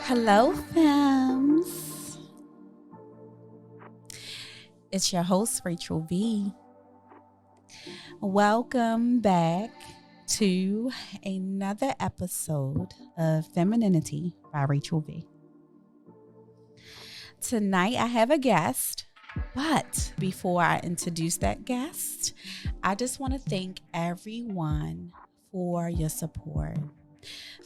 Hello, Fems. It's your host, Rachel V. Welcome back to another episode of Femininity by Rachel V. Tonight, I have a guest, but before I introduce that guest, I just want to thank everyone for your support.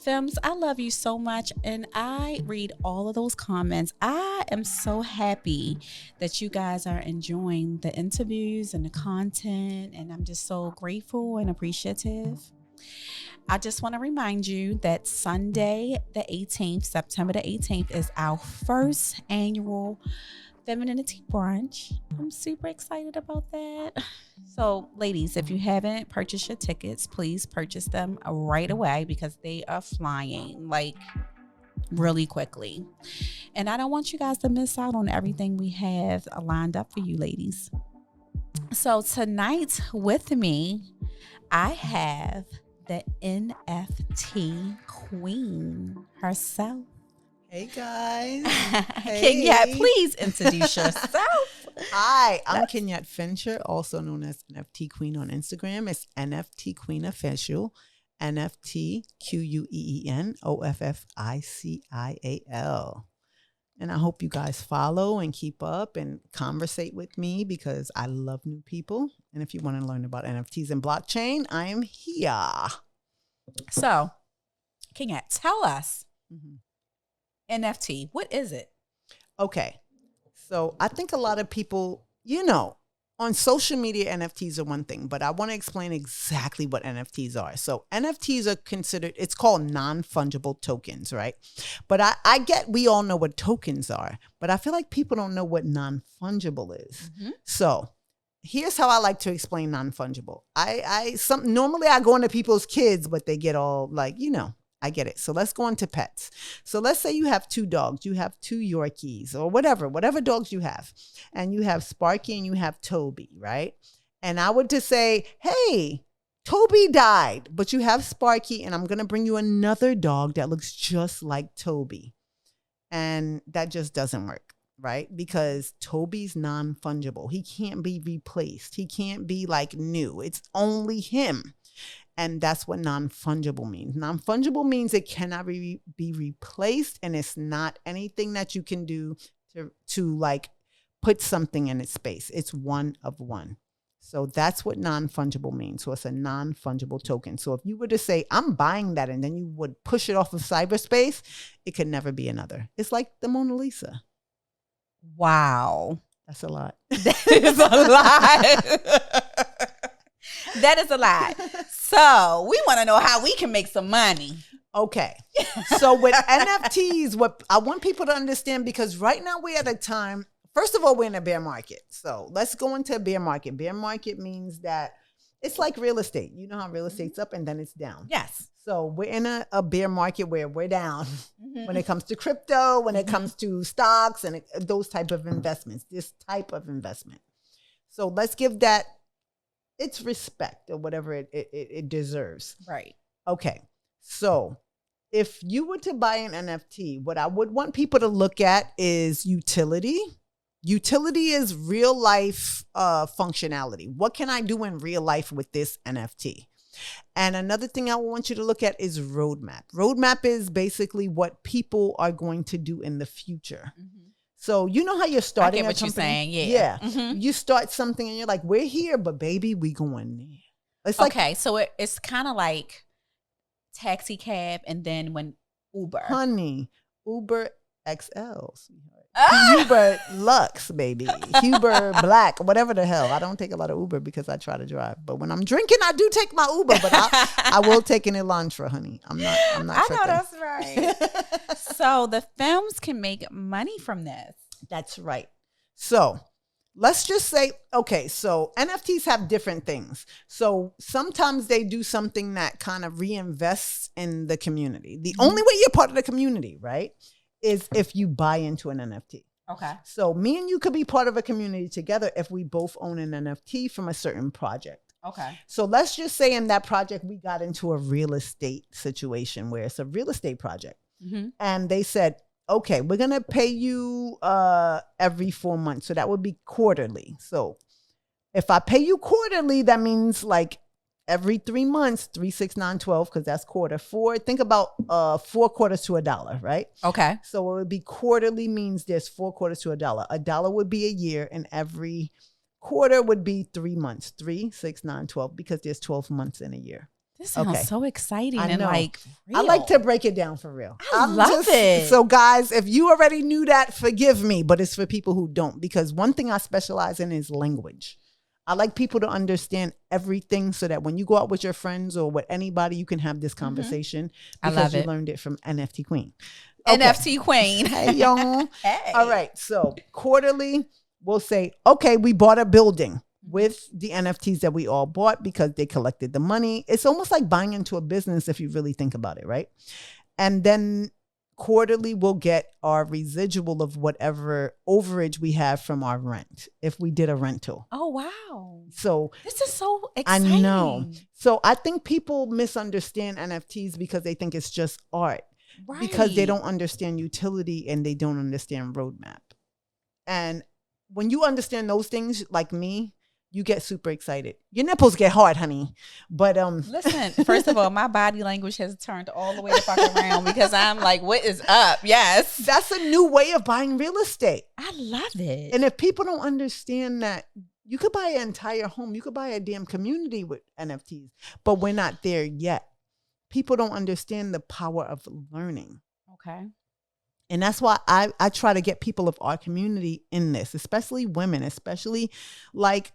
Fems, I love you so much, and I read all of those comments. I am so happy that you guys are enjoying the interviews and the content, and I'm just so grateful and appreciative. I just want to remind you that Sunday, the 18th, September the 18th, is our first annual Femininity brunch. I'm super excited about that. So, ladies, if you haven't purchased your tickets, please purchase them right away because they are flying like really quickly. And I don't want you guys to miss out on everything we have lined up for you, ladies. So, tonight with me, I have the NFT queen herself. Hey guys. Hey. Kenyette, please introduce yourself. Hi, I'm Kenyette Fincher, also known as NFT Queen on Instagram. It's NFT Queen Official, NFTQUEEN OFFICIAL. And I hope you guys follow and keep up and conversate with me because I love new people. And if you want to learn about NFTs and blockchain, I am here. So, Kenyette, tell us. NFT, what is it? Okay. So I think a lot of people, on social media, NFTs are one thing, but I want to explain exactly what NFTs are. So NFTs are considered, it's called non-fungible tokens, right? But I get, we all know what tokens are, but I feel like people don't know what non-fungible is. So here's how I like to explain non-fungible. Normally I go into people's kids, but they get all like, I get it. So let's go into pets. So let's say you have two dogs. You have two Yorkies or whatever dogs you have. And you have Sparky and you have Toby, right? And I would just say, hey, Toby died, but you have Sparky and I'm going to bring you another dog that looks just like Toby. And that just doesn't work, right? Because Toby's non-fungible. He can't be replaced. He can't be like new. It's only him. And that's what non-fungible means. Non-fungible means it cannot be replaced, and it's not anything that you can do to like put something in its space. It's one of one. So that's what non-fungible means. So it's a non-fungible token. So if you were to say, I'm buying that, and then you would push it off of cyberspace, it could never be another. It's like the Mona Lisa. Wow. That's a lot. That is a lot. That is a lot. So we want to know how we can make some money. Okay. So with NFTs, what I want people to understand, because right now we're at a time, first of all, we're in a bear market. So let's go into a bear market. Bear market means that it's like real estate. You know how real estate's up and then it's down. Yes. So we're in a bear market where we're down when it comes to crypto, when it comes to stocks and those type of investments, this type of investment. So let's give that its respect or whatever it deserves. Right. Okay. So if you were to buy an NFT, what I would want people to look at is utility. Utility is real life functionality. What can I do in real life with this NFT? And another thing I want you to look at is roadmap. Roadmap is basically what people are going to do in the future. So you know how you're starting I get what a company? you're saying, yeah. You start something and you're like, we're here, but baby, we going there. It's okay, so it's kind of like taxi cab and then when Uber. Honey, Uber XL, sweetheart. Uber Lux, baby. Uber Black, whatever the hell. I don't take a lot of Uber because I try to drive. But when I'm drinking, I do take my Uber, but I will take an Elantra, honey. I'm not I tripping. know that's right. So the films can make money from this. That's right. So let's just say, okay, so NFTs have different things. So sometimes they do something that kind of reinvests in the community. The only way you're part of the community, right, is if you buy into an NFT. Okay. So me and you could be part of a community together if we both own an NFT from a certain project. Okay. So let's just say in that project, we got into a real estate situation where it's a real estate project. Mm-hmm. And they said, okay, we're going to pay you every 4 months. So that would be quarterly. So if I pay you quarterly, that means like every 3 months, 3, 6, 9, 12, because that's quarter. Think about 4 quarters to $1, right? Okay. So it would be quarterly means there's 4 quarters to $1. $1 would be a year, and every quarter would be 3 months. 3, 6, 9, 12, because there's 12 months in a year. This sounds so exciting I and know. like real. I like to break it down for real. I love it. So guys, if you already knew that, forgive me, but it's for people who don't, because one thing I specialize in is language. I like people to understand everything so that when you go out with your friends or with anybody, you can have this conversation because you learned it from NFT Queen. Okay. NFT Queen. Hey, y'all. Hey. All right. So quarterly, we'll say, okay, we bought a building with the NFTs that we all bought because they collected the money. It's almost like buying into a business if you really think about it, right? And then quarterly, we'll get our residual of whatever overage we have from our rent if we did a rental. Oh, wow. So this is so exciting. I know. So I think people misunderstand NFTs because they think it's just art. Right. Because they don't understand utility and they don't understand roadmap. And when you understand those things, like me, you get super excited. Your nipples get hard, honey. But listen, first of all, my body language has turned all the way the fuck around because I'm like, what is up? Yes. That's a new way of buying real estate. I love it. And if people don't understand that, you could buy an entire home. You could buy a damn community with NFTs, but we're not there yet. People don't understand the power of learning. Okay. And that's why I try to get people of our community in this, especially women, especially like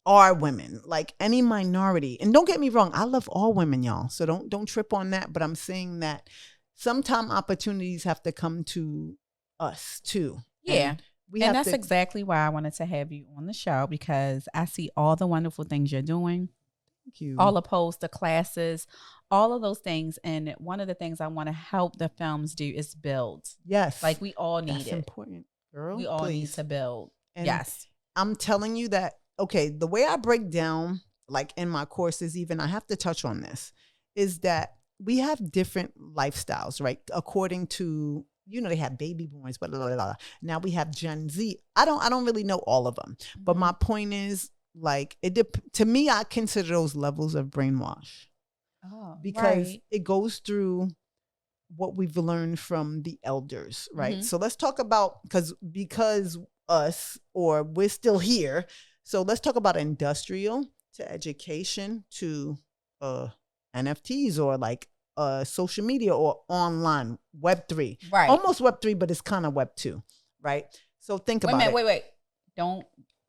our women, like any minority. And don't get me wrong, I love all women, y'all. So don't trip on that. But I'm saying that sometimes opportunities have to come to us too. Yeah. And that's exactly why I wanted to have you on the show, because I see all the wonderful things you're doing. Thank you. All opposed to classes, all of those things. And one of the things I want to help the films do is build. Yes. Like we all need That's important, girl. We all need to build. And yes. I'm telling you that, okay, the way I break down, like in my courses even, I have to touch on this, is that we have different lifestyles, right? According to, they have baby boomers, blah, blah, blah, blah. Now we have Gen Z. I don't really know all of them. Mm-hmm. But my point is, like, to me, I consider those levels of brainwash. Oh, because right. It goes through what we've learned from the elders, right? Mm-hmm. So let's talk about, because us, or we're still here. So let's talk about industrial to education to NFTs or like social media or online, Web3. Right. Almost Web3, but it's kind of Web2, right? So think about it. Wait. Don't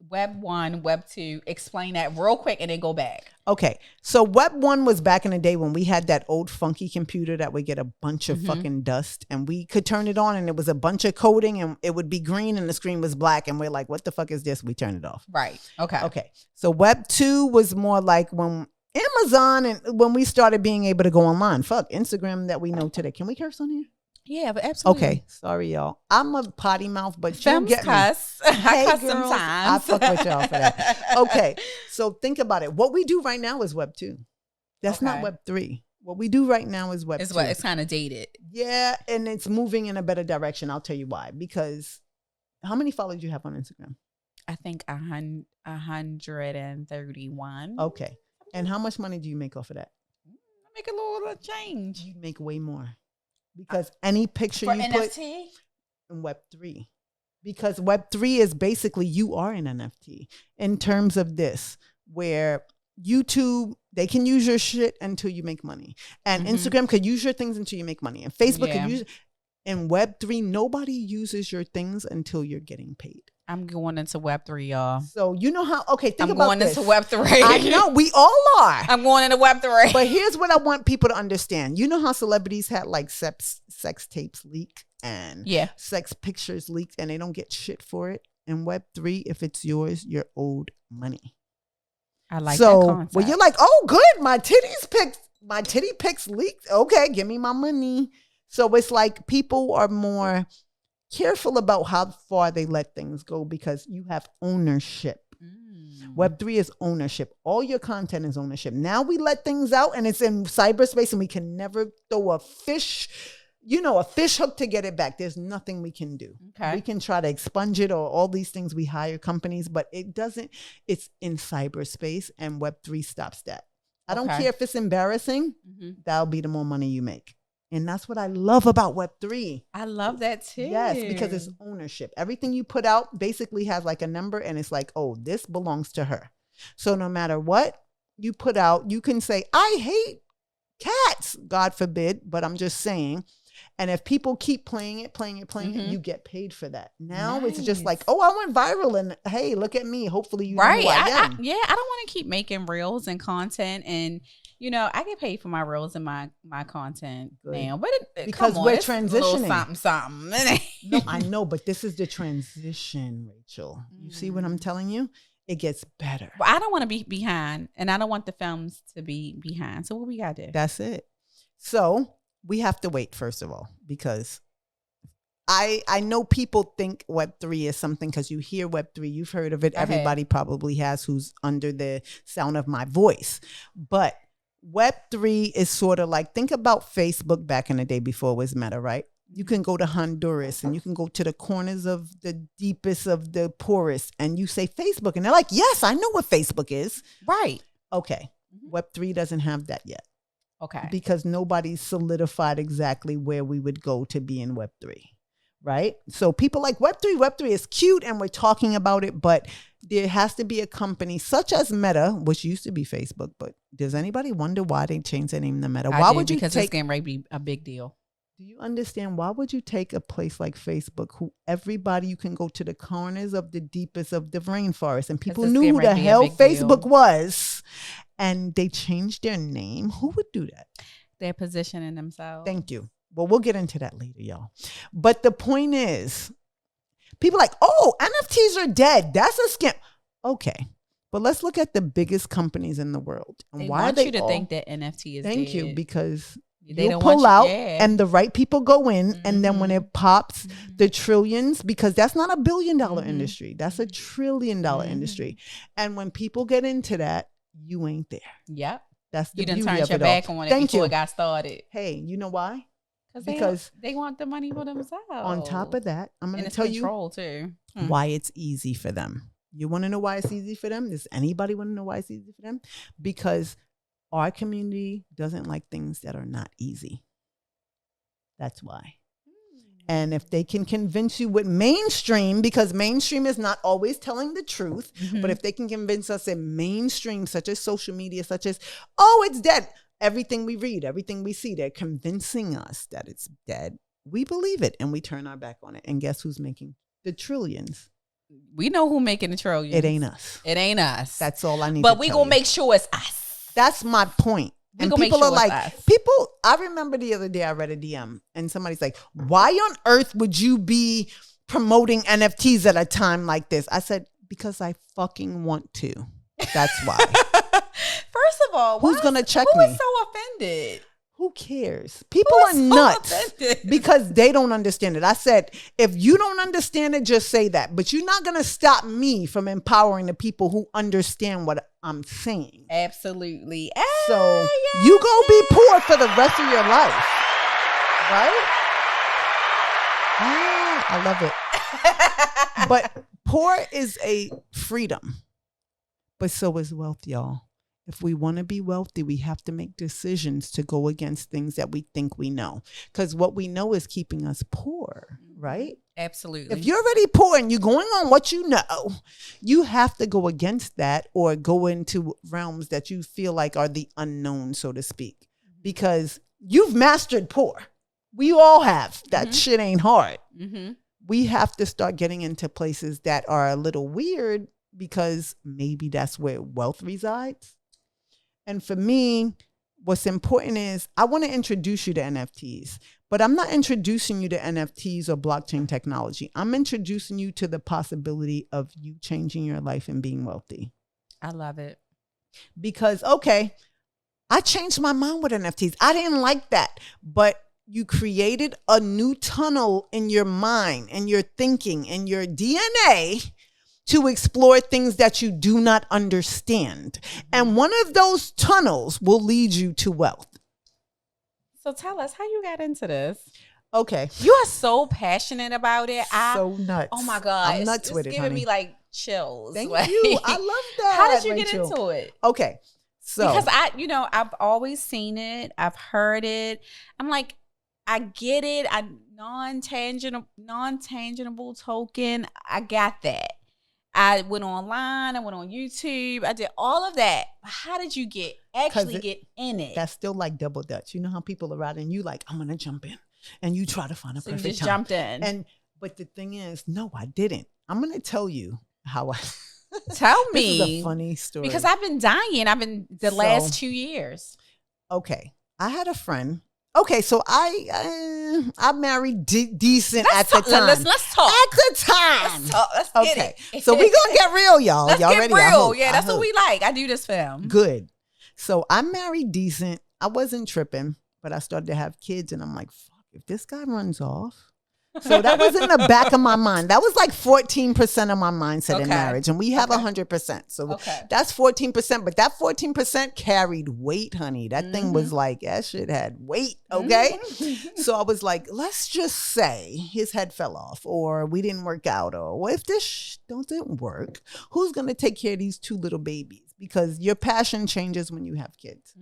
Web 1, Web 2. Explain that real quick and then go back. Okay. So Web 1 was back in the day when we had that old funky computer that would get a bunch of fucking dust, and we could turn it on and it was a bunch of coding and it would be green and the screen was black and we're like, what the fuck is this? We turn it off. Right. Okay. Okay. So Web 2 was more like when Amazon and when we started being able to go online. Fuck, Instagram that we know today. Can we curse on here? Yeah, but absolutely. Okay, sorry y'all. I'm a potty mouth, but Femmes you get cuss. me. I cuss girls, sometimes. I fuck with y'all for that. Okay, so think about it. What we do right now is Web 2. That's not Web 3. What we do right now is Web 2. It's kind of dated. Yeah, and it's moving in a better direction. I'll tell you why. Because how many followers do you have on Instagram? I think 131. Okay, and how much money do you make off of that? I make a little change. You make way more. Because any picture you NFT? put in Web3, because Web3 is basically you are an NFT in terms of this, where YouTube, they can use your shit until you make money. And Instagram could use your things until you make money. And Facebook could use it. In Web3, nobody uses your things until you're getting paid. I'm going into Web3, y'all. So you know how, okay, think I'm about this. this. I'm going into Web3. I know, we all are. I'm going into Web3. But here's what I want people to understand. You know how celebrities had like sex tapes leak and sex pictures leaked and they don't get shit for it? In Web3, if it's yours, you're owed money. I like that concept. Well, you're like, oh, good, my titty pics leaked. Okay, give me my money. So it's like people are more careful about how far they let things go because you have ownership. Web3 is ownership. All your content is ownership. Now we let things out and it's in cyberspace and we can never throw a fish, a fish hook to get it back. There's nothing we can do. Okay. We can try to expunge it or all these things. We hire companies, but it doesn't. It's in cyberspace, and Web3 stops that. I don't care if it's embarrassing. That'll be the more money you make. And that's what I love about Web3. I love that too. Yes, because it's ownership. Everything you put out basically has like a number, and it's like, oh, this belongs to her. So no matter what you put out, you can say, I hate cats, God forbid, but I'm just saying. And if people keep playing it, you get paid for that. Now it's just like, oh, I went viral, and hey, look at me. Hopefully you know who I am. I don't want to keep making reels and content, and I get paid for my reels and my content now. But because we're transitioning. Something. No, I know, but this is the transition, Rachel. You see what I'm telling you? It gets better. Well, I don't want to be behind, and I don't want the films to be behind. So what we got to do? That's it. So we have to wait, first of all, because I know people think Web3 is something, because you hear Web3, you've heard of it. Everybody probably has who's under the sound of my voice. But Web3 is sort of like, think about Facebook back in the day before it was Meta, right? You can go to Honduras and you can go to the corners of the deepest of the poorest and you say Facebook, and they're like, yes, I know what Facebook is. Right. Okay. Web3 doesn't have that yet. Okay. Because nobody's solidified exactly where we would go to be in Web3, right? So people like Web3 is cute and we're talking about it, but there has to be a company such as Meta, which used to be Facebook, but does anybody wonder why they changed their name to Meta? Why would you because it's going to be a big deal. Do you understand? Why would you take a place like Facebook, who everybody, you can go to the corners of the deepest of the rainforest, and people knew who the hell Facebook was, and they changed their name? Who would do that? They're positioning themselves. Thank you. Well, we'll get into that later, y'all. But the point is, people are like, oh, NFTs are dead. That's a scam. Okay. But let's look at the biggest companies in the world. And they why want are they you to think that NFT is Thank dead. you, because they you pull out and the right people go in, and then when it pops the trillions, because that's not $1 billion industry, that's $1 trillion industry. And when people get into that, you ain't there. Yep. That's the beauty of it. You done turned your back on it before it got started. Hey, you know why? Because they want the money for themselves. On top of that, I'm going to tell you too. why it's easy for them. You want to know why it's easy for them? Does anybody want to know why it's easy for them? Because our community doesn't like things that are not easy. That's why. And if they can convince you with mainstream, because mainstream is not always telling the truth, but if they can convince us in mainstream, such as social media, such as, oh, it's dead. Everything we read, everything we see, they're convincing us that it's dead. We believe it and we turn our back on it. And guess who's making the trillions? We know who's making the trillions. It ain't us. It ain't us. That's all I need but to we tell gonna you. make sure it's us. That's my point. And people are like, I remember the other day I read a DM and somebody's like, why on earth would you be promoting NFTs at a time like this? I said, because I fucking want to. That's why. First of all, who's going to check me? Who is so offended? Who cares? People are nuts because they don't understand it. I said, if you don't understand it, just say that. But you're not going to stop me from empowering the people who understand what I'm saying. Absolutely. So you go be poor for the rest of your life. Right? I love it. But poor is a freedom. But so is wealth, y'all. If we want to be wealthy, we have to make decisions to go against things that we think we know. Because what we know is keeping us poor, right? Absolutely. If you're already poor and you're going on what you know, you have to go against that or go into realms that you feel like are the unknown, so to speak. Because you've mastered poor. We all have. That shit ain't hard. We have to start getting into places that are a little weird because maybe that's where wealth resides. And for me, what's important is I want to introduce you to NFTs, but I'm not introducing you to NFTs or blockchain technology. I'm introducing you to the possibility of you changing your life and being wealthy. I love it. Because, okay, I changed my mind with NFTs. I didn't like that, but you created a new tunnel in your mind and your thinking and your DNA to explore things that you do not understand. And one of those tunnels will lead you to wealth. So tell us how you got into this. Okay. You are so passionate about it. So nuts. Oh my God. I'm nuts with it, giving honey. me like chills. Thank like, you. I love that. How did you get Rachel. into it? Okay. So because I've always seen it. I've heard it. I'm like, I get it. Non-tangible token. I got that. I went online. I went on YouTube. I did all of that. How did you get in it? That's still like double dutch. You know how people are riding you like, I'm gonna jump in, and you try to find a so perfect you just time. jumped in. But the thing is, no, I didn't. I'm gonna tell you how I. Tell me. This is a funny story because I've been dying. Last 2 years. Okay, I had a friend. Okay, so I married decent at the time. Let's talk. At the time. Let's get it. So we gonna get real, y'all. Let's y'all get ready? real. Yeah, that's what we like. I do this for him. Good. So I married decent. I wasn't tripping, but I started to have kids, and I'm like, fuck, if this guy runs off. So that was in the back of my mind. That was like 14% of my mindset in marriage. And we have 100%. So that's 14%. But that 14% carried weight, honey. That thing was like, that shit had weight. Okay. So I was like, let's just say his head fell off, or we didn't work out, or well, if this doesn't work, who's going to take care of these 2 little babies? Because your passion changes when you have kids.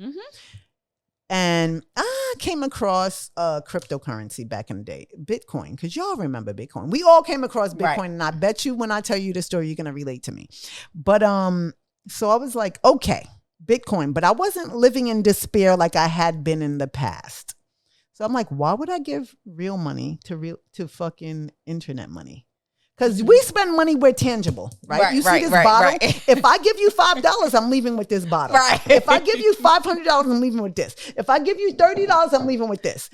And I came across cryptocurrency back in the day, Bitcoin, because y'all remember Bitcoin. We all came across Bitcoin, and I bet you when I tell you the story, you're going to relate to me. But so I was like, okay, Bitcoin, but I wasn't living in despair like I had been in the past. So I'm like, why would I give real money to fucking internet money? Because we spend money where tangible, right? You see this bottle? If I give you $5, I'm leaving with this bottle. If I give you $500, I'm leaving with this. If I give you $30, I'm leaving with this.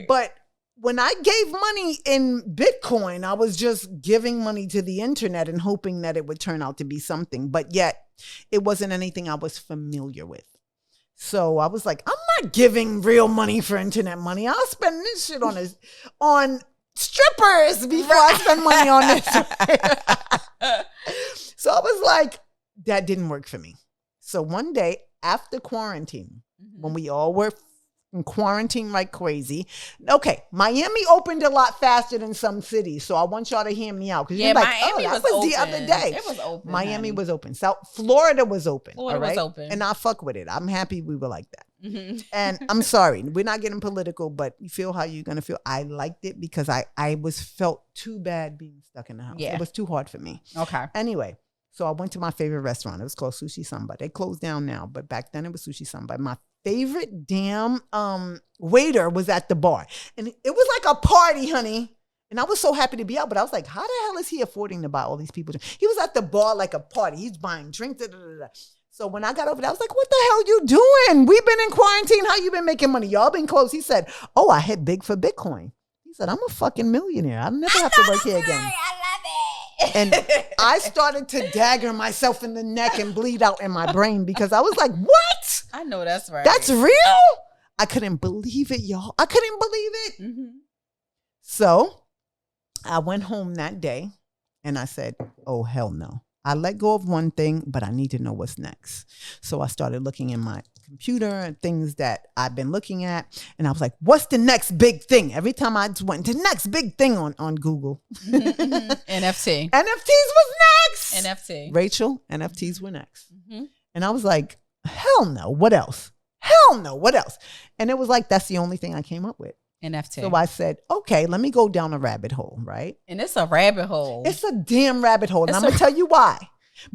But when I gave money in Bitcoin, I was just giving money to the internet and hoping that it would turn out to be something. But yet, it wasn't anything I was familiar with. So I was like, I'm not giving real money for internet money. I'll spend this shit on strippers before I spend money on this. So I was like, that didn't work for me. So one day after quarantine, when we all were in quarantine like crazy. Okay, Miami opened a lot faster than some cities, so I want y'all to hear me out. Because you're like, Miami that was was open. the other day. It was open. Miami was open. South Florida was open. Florida was open. And I fuck with it. I'm happy we were like that. And I'm sorry, we're not getting political, but you feel how you're gonna feel. I liked it because I felt too bad being stuck in the house. It was too hard for me. Okay. Anyway, so I went to my favorite restaurant. It was called Sushi Samba. They closed down now, but back then it was Sushi Samba. My favorite damn waiter was at the bar, and it was like a party, honey. And I was so happy to be out, but I was like, how the hell is he affording to buy all these people? He was at the bar like a party. He's buying drinks. So when I got over there, I was like, what the hell you doing? We've been in quarantine. How you been making money? Y'all been closed. He said, oh, I hit big for Bitcoin. He said, I'm a fucking millionaire. I'll never have to work here again. I love it. And I started to dagger myself in the neck and bleed out in my brain because I was like, what? I know that's right. That's real? I couldn't believe it, y'all. I couldn't believe it. So I went home that day and I said, oh, hell no. I let go of one thing, but I need to know what's next. So I started looking in my computer and things that I've been looking at. And I was like, what's the next big thing? Every time I just went to the next big thing on Google. NFT. NFTs was next. NFT. Rachel, NFTs were next. And I was like, hell no. What else? Hell no. What else? And it was like, that's the only thing I came up with. NFT. So I said, okay, let me go down a rabbit hole, right? And it's a rabbit hole. It's a damn rabbit hole. And I'm going to tell you why.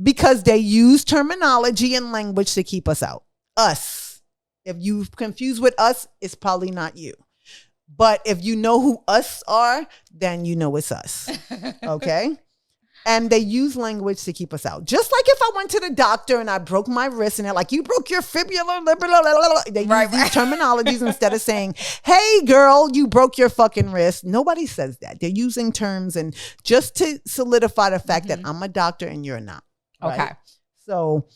Because they use terminology and language to keep us out. Us. If you confused with us, it's probably not you. But if you know who us are, then you know it's us. Okay? And they use language to keep us out. Just like if I went to the doctor and I broke my wrist and they're like, you broke your fibula. They use these terminologies instead of saying, hey, girl, you broke your fucking wrist. Nobody says that. They're using terms and just to solidify the fact that I'm a doctor and you're not. Right? Okay. So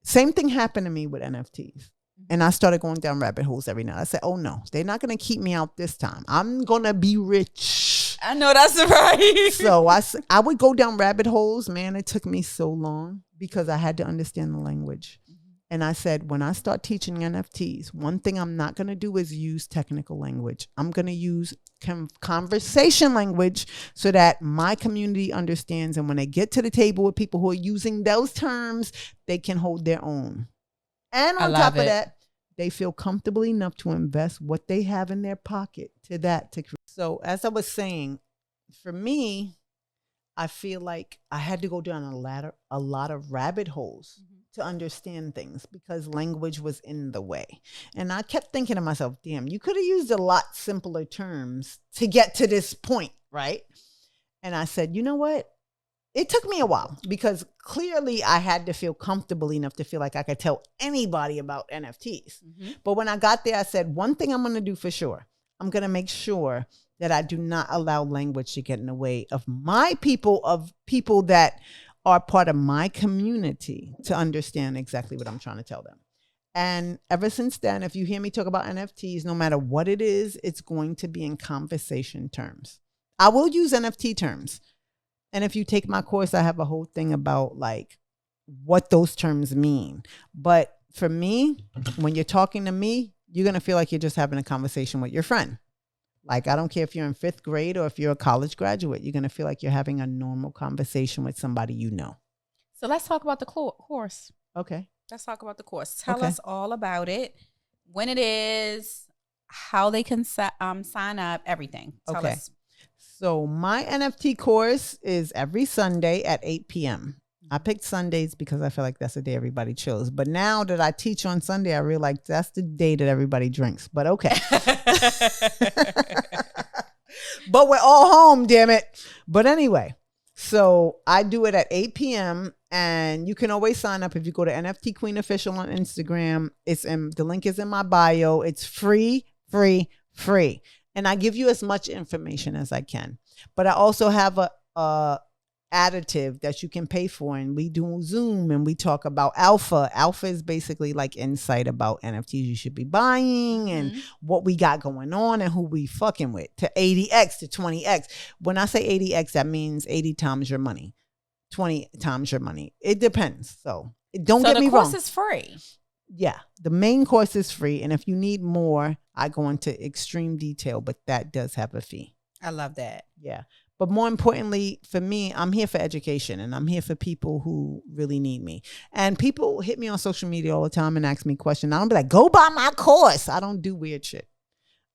same thing happened to me with NFTs. And I started going down rabbit holes every night. I said, oh no, they're not going to keep me out this time. I'm going to be rich. I know that's right. So I would go down rabbit holes. Man, it took me so long because I had to understand the language. And I said, when I start teaching NFTs, one thing I'm not going to do is use technical language. I'm going to use conversation language so that my community understands. And when they get to the table with people who are using those terms, they can hold their own. And on top of that, they feel comfortable enough to invest what they have in their pocket to that. So as I was saying, for me, I feel like I had to go down a lot of rabbit holes to understand things because language was in the way. And I kept thinking to myself, damn, you could have used a lot simpler terms to get to this point, right? And I said, you know what? It took me a while because clearly I had to feel comfortable enough to feel like I could tell anybody about NFTs. But when I got there, I said, one thing I'm going to do for sure. I'm going to make sure that I do not allow language to get in the way of my people, of people that are part of my community to understand exactly what I'm trying to tell them. And ever since then, if you hear me talk about NFTs, no matter what it is, it's going to be in conversation terms. I will use NFT terms. And if you take my course, I have a whole thing about like what those terms mean. But for me, when you're talking to me, you're going to feel like you're just having a conversation with your friend. Like, I don't care if you're in 5th grade or if you're a college graduate, you're going to feel like you're having a normal conversation with somebody you know. So let's talk about the course. Okay. Let's talk about the course. Tell us all about it, when it is, how they can sign up, everything. Tell us. So my NFT course is every Sunday at 8 p.m. I picked Sundays because I feel like that's the day everybody chills. But now that I teach on Sunday, I realize that's the day that everybody drinks. But okay. But we're all home, damn it. But anyway, so I do it at 8 p.m. And you can always sign up if you go to NFT Queen Official on Instagram. The link is in my bio. It's free. And I give you as much information as I can. But I also have a additive that you can pay for, and we do Zoom and we talk about alpha. Alpha is basically like insight about NFTs you should be buying and what we got going on and who we fucking with, to 80x to 20x. When I say 80x, that means 80 times your money, 20 times your money. It depends. So don't get me wrong. The course is free. Yeah, the main course is free, and if you need more, I go into extreme detail, but that does have a fee. I love that. Yeah. But more importantly, for me, I'm here for education, and I'm here for people who really need me. And people hit me on social media all the time and ask me questions. I don't be like, go buy my course. I don't do weird shit.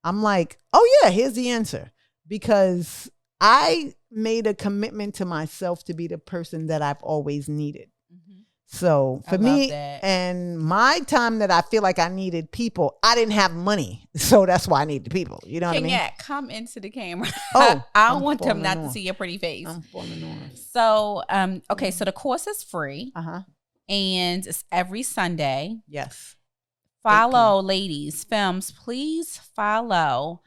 I'm like, oh yeah, here's the answer. Because I made a commitment to myself to be the person that I've always needed. So for me and my time that I feel like I needed people, I didn't have money. So that's why I needed people. You know what I mean? Yeah, come into the camera. Oh, I don't want them not to see your pretty face. I'm falling on. So, okay, so the course is free. And it's every Sunday. Yes. Follow, ladies, films, please follow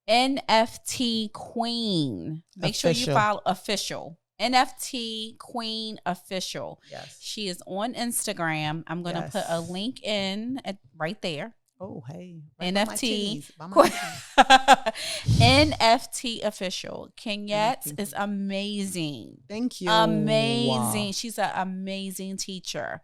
NFT Queen. Make sure you follow official. NFT Queen Official. Yes. She is on Instagram. I'm going to put a link in right there. Oh, hey. NFT. NFT Official. Kenyette is amazing. Thank you. Amazing. Wow. She's an amazing teacher.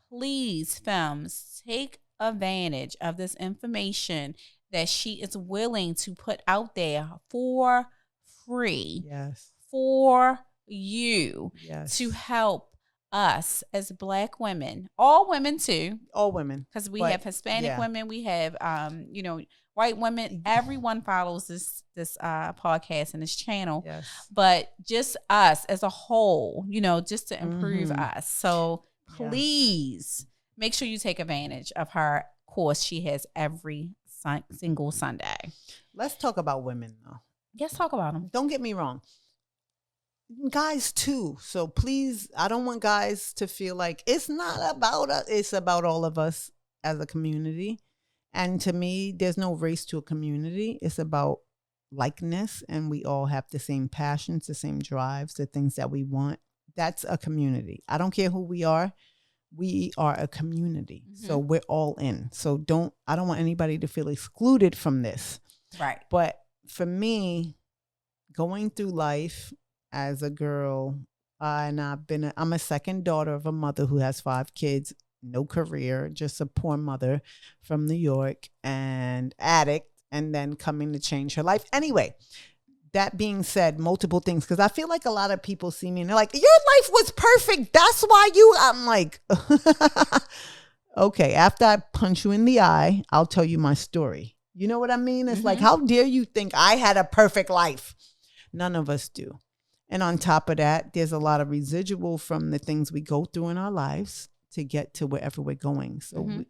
Please, femmes, take advantage of this information that she is willing to put out there for free. Yes. For you to help us as Black women, all women too, because we have Hispanic women, we have white women. Everyone follows this podcast and this channel, but just us as a whole, just to improve us. So please make sure you take advantage of her course. She has every single Sunday. Let's talk about women though. Let's talk about them. Don't get me wrong. Guys too. So please, I don't want guys to feel like it's not about us. It's about all of us as a community. And to me, there's no race to a community. It's about likeness, and we all have the same passions, the same drives, the things that we want. That's a community. I don't care who we are. We are a community. So we're all in. So I don't want anybody to feel excluded from this. Right. But for me, going through life as a girl, I'm a second daughter of a mother who has 5 kids. no career, just a poor mother from New York and addict, and then coming to change her life. Anyway, that being said, multiple things, because I feel like a lot of people see me and they're like, your life was perfect. That's why I'm like, okay, after I punch you in the eye, I'll tell you my story. You know what I mean? It's like, how dare you think I had a perfect life? None of us do. And on top of that, there's a lot of residual from the things we go through in our lives to get to wherever we're going. So,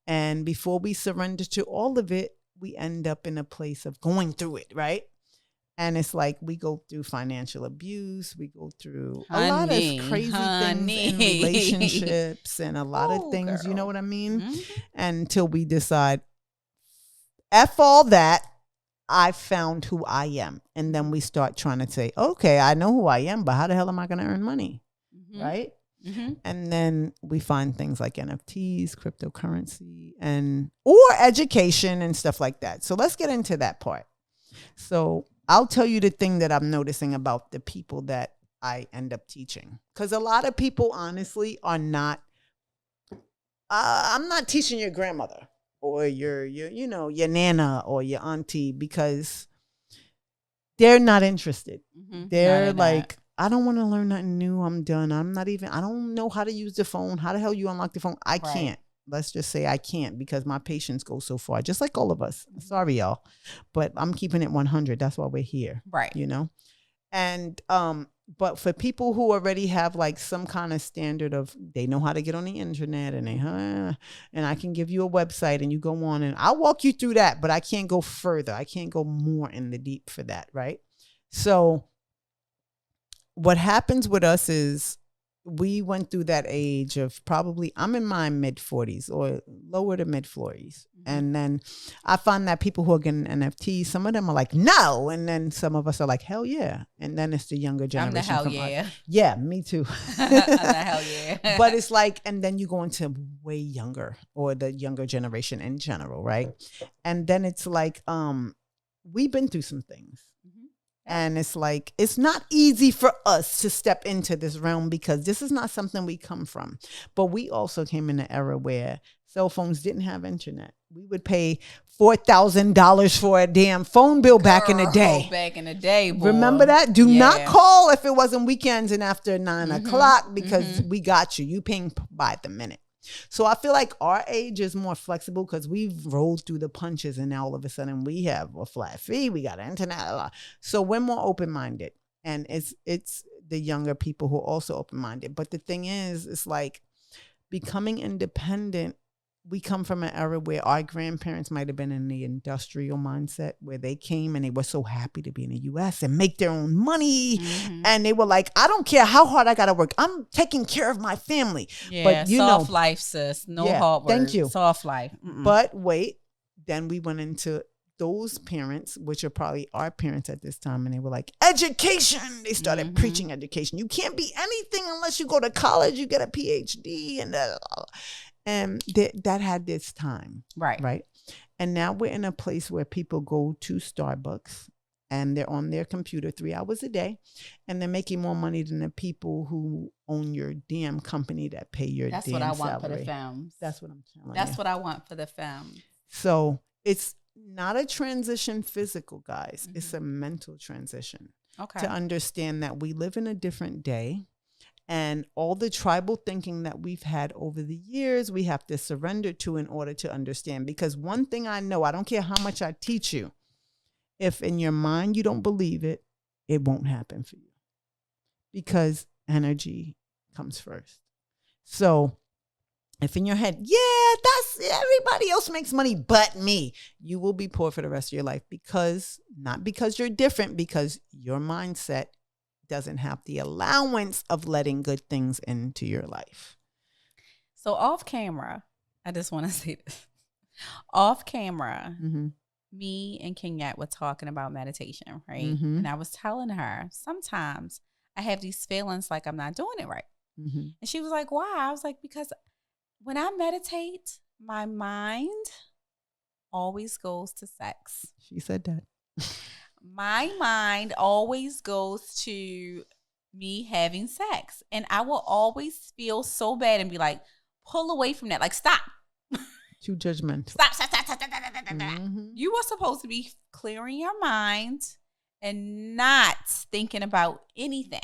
and before we surrender to all of it, we end up in a place of going through it, right? And it's like we go through financial abuse. We go through a lot of crazy things in relationships and a lot of things, you know what I mean? Until we decide, F all that, I found who I am. And then we start trying to say, okay, I know who I am, but how the hell am I going to earn money? Right? And then we find things like NFTs, cryptocurrency, or education and stuff like that. So let's get into that part. So I'll tell you the thing that I'm noticing about the people that I end up teaching. Because a lot of people, honestly, are not, I'm not teaching your grandmother or your nana or your auntie, because they're not interested. They're like, I don't want to learn nothing new. I'm done. I don't know how to use the phone. How the hell you unlock the phone? I can't. Let's just say I can't, because my patience goes so far, just like all of us. Sorry, y'all, but I'm keeping it 100. That's why we're here. Right. You know? And, but for people who already have like some kind of standard of, they know how to get on the internet and and I can give you a website and you go on and I'll walk you through that, but I can't go further. I can't go more in the deep for that. Right. So what happens with us is, we went through that age of probably, I'm in my mid 40s or lower to mid 40s. And then I find that people who are getting NFTs, some of them are like, no. And then some of us are like, hell yeah. And then it's the younger generation. I'm the hell yeah. Yeah, me too. I'm the hell yeah. But it's like, and then you go into way younger, or the younger generation in general, right? And then it's like, we've been through some things. And it's like, it's not easy for us to step into this realm, because this is not something we come from. But we also came in an era where cell phones didn't have internet. We would pay $4,000 for a damn phone bill back in the day. Back in the day, boy. Remember that? Do not call if it wasn't weekends and after 9 o'clock, because we got you. You paying by the minute. So I feel like our age is more flexible, because we've rolled through the punches, and now all of a sudden we have a flat fee, we got internet. So we're more open-minded, and it's the younger people who are also open-minded. But the thing is, it's like becoming independent. We come from an era where our grandparents might have been in the industrial mindset, where they came and they were so happy to be in the U.S. and make their own money. And they were like, I don't care how hard I got to work. I'm taking care of my family. Yeah, but soft life, sis. No hard work. Thank you. Soft life. But wait, then we went into those parents, which are probably our parents at this time, and they were like, education. They started preaching education. You can't be anything unless you go to college, you get a PhD, and that had this time. Right. And now we're in a place where people go to Starbucks and they're on their computer 3 hours a day, and they're making more money than the people who own your damn company that pay your damn salary. That's what I want for the femmes. That's what I'm telling you. That's what I want for the femmes. So it's not a transition physical, guys. It's a mental transition. Okay. To understand that we live in a different day. And all the tribal thinking that we've had over the years, we have to surrender to in order to understand. Because one thing I know, I don't care how much I teach you, if in your mind you don't believe it, it won't happen for you. Because energy comes first. So if in your head, that's everybody else makes money but me, you will be poor for the rest of your life. Not because you're different, because your mindset doesn't have the allowance of letting good things into your life. So off camera, I just want to say this. Off camera, me and Kenyatte were talking about meditation, right? And I was telling her, sometimes I have these feelings like I'm not doing it right. And she was like, why? I was like, because when I meditate, my mind always goes to sex. She said that. My mind always goes to me having sex. And I will always feel so bad and be like, pull away from that. Like, stop. Too judgmental. Stop. You are supposed to be clearing your mind and not thinking about anything.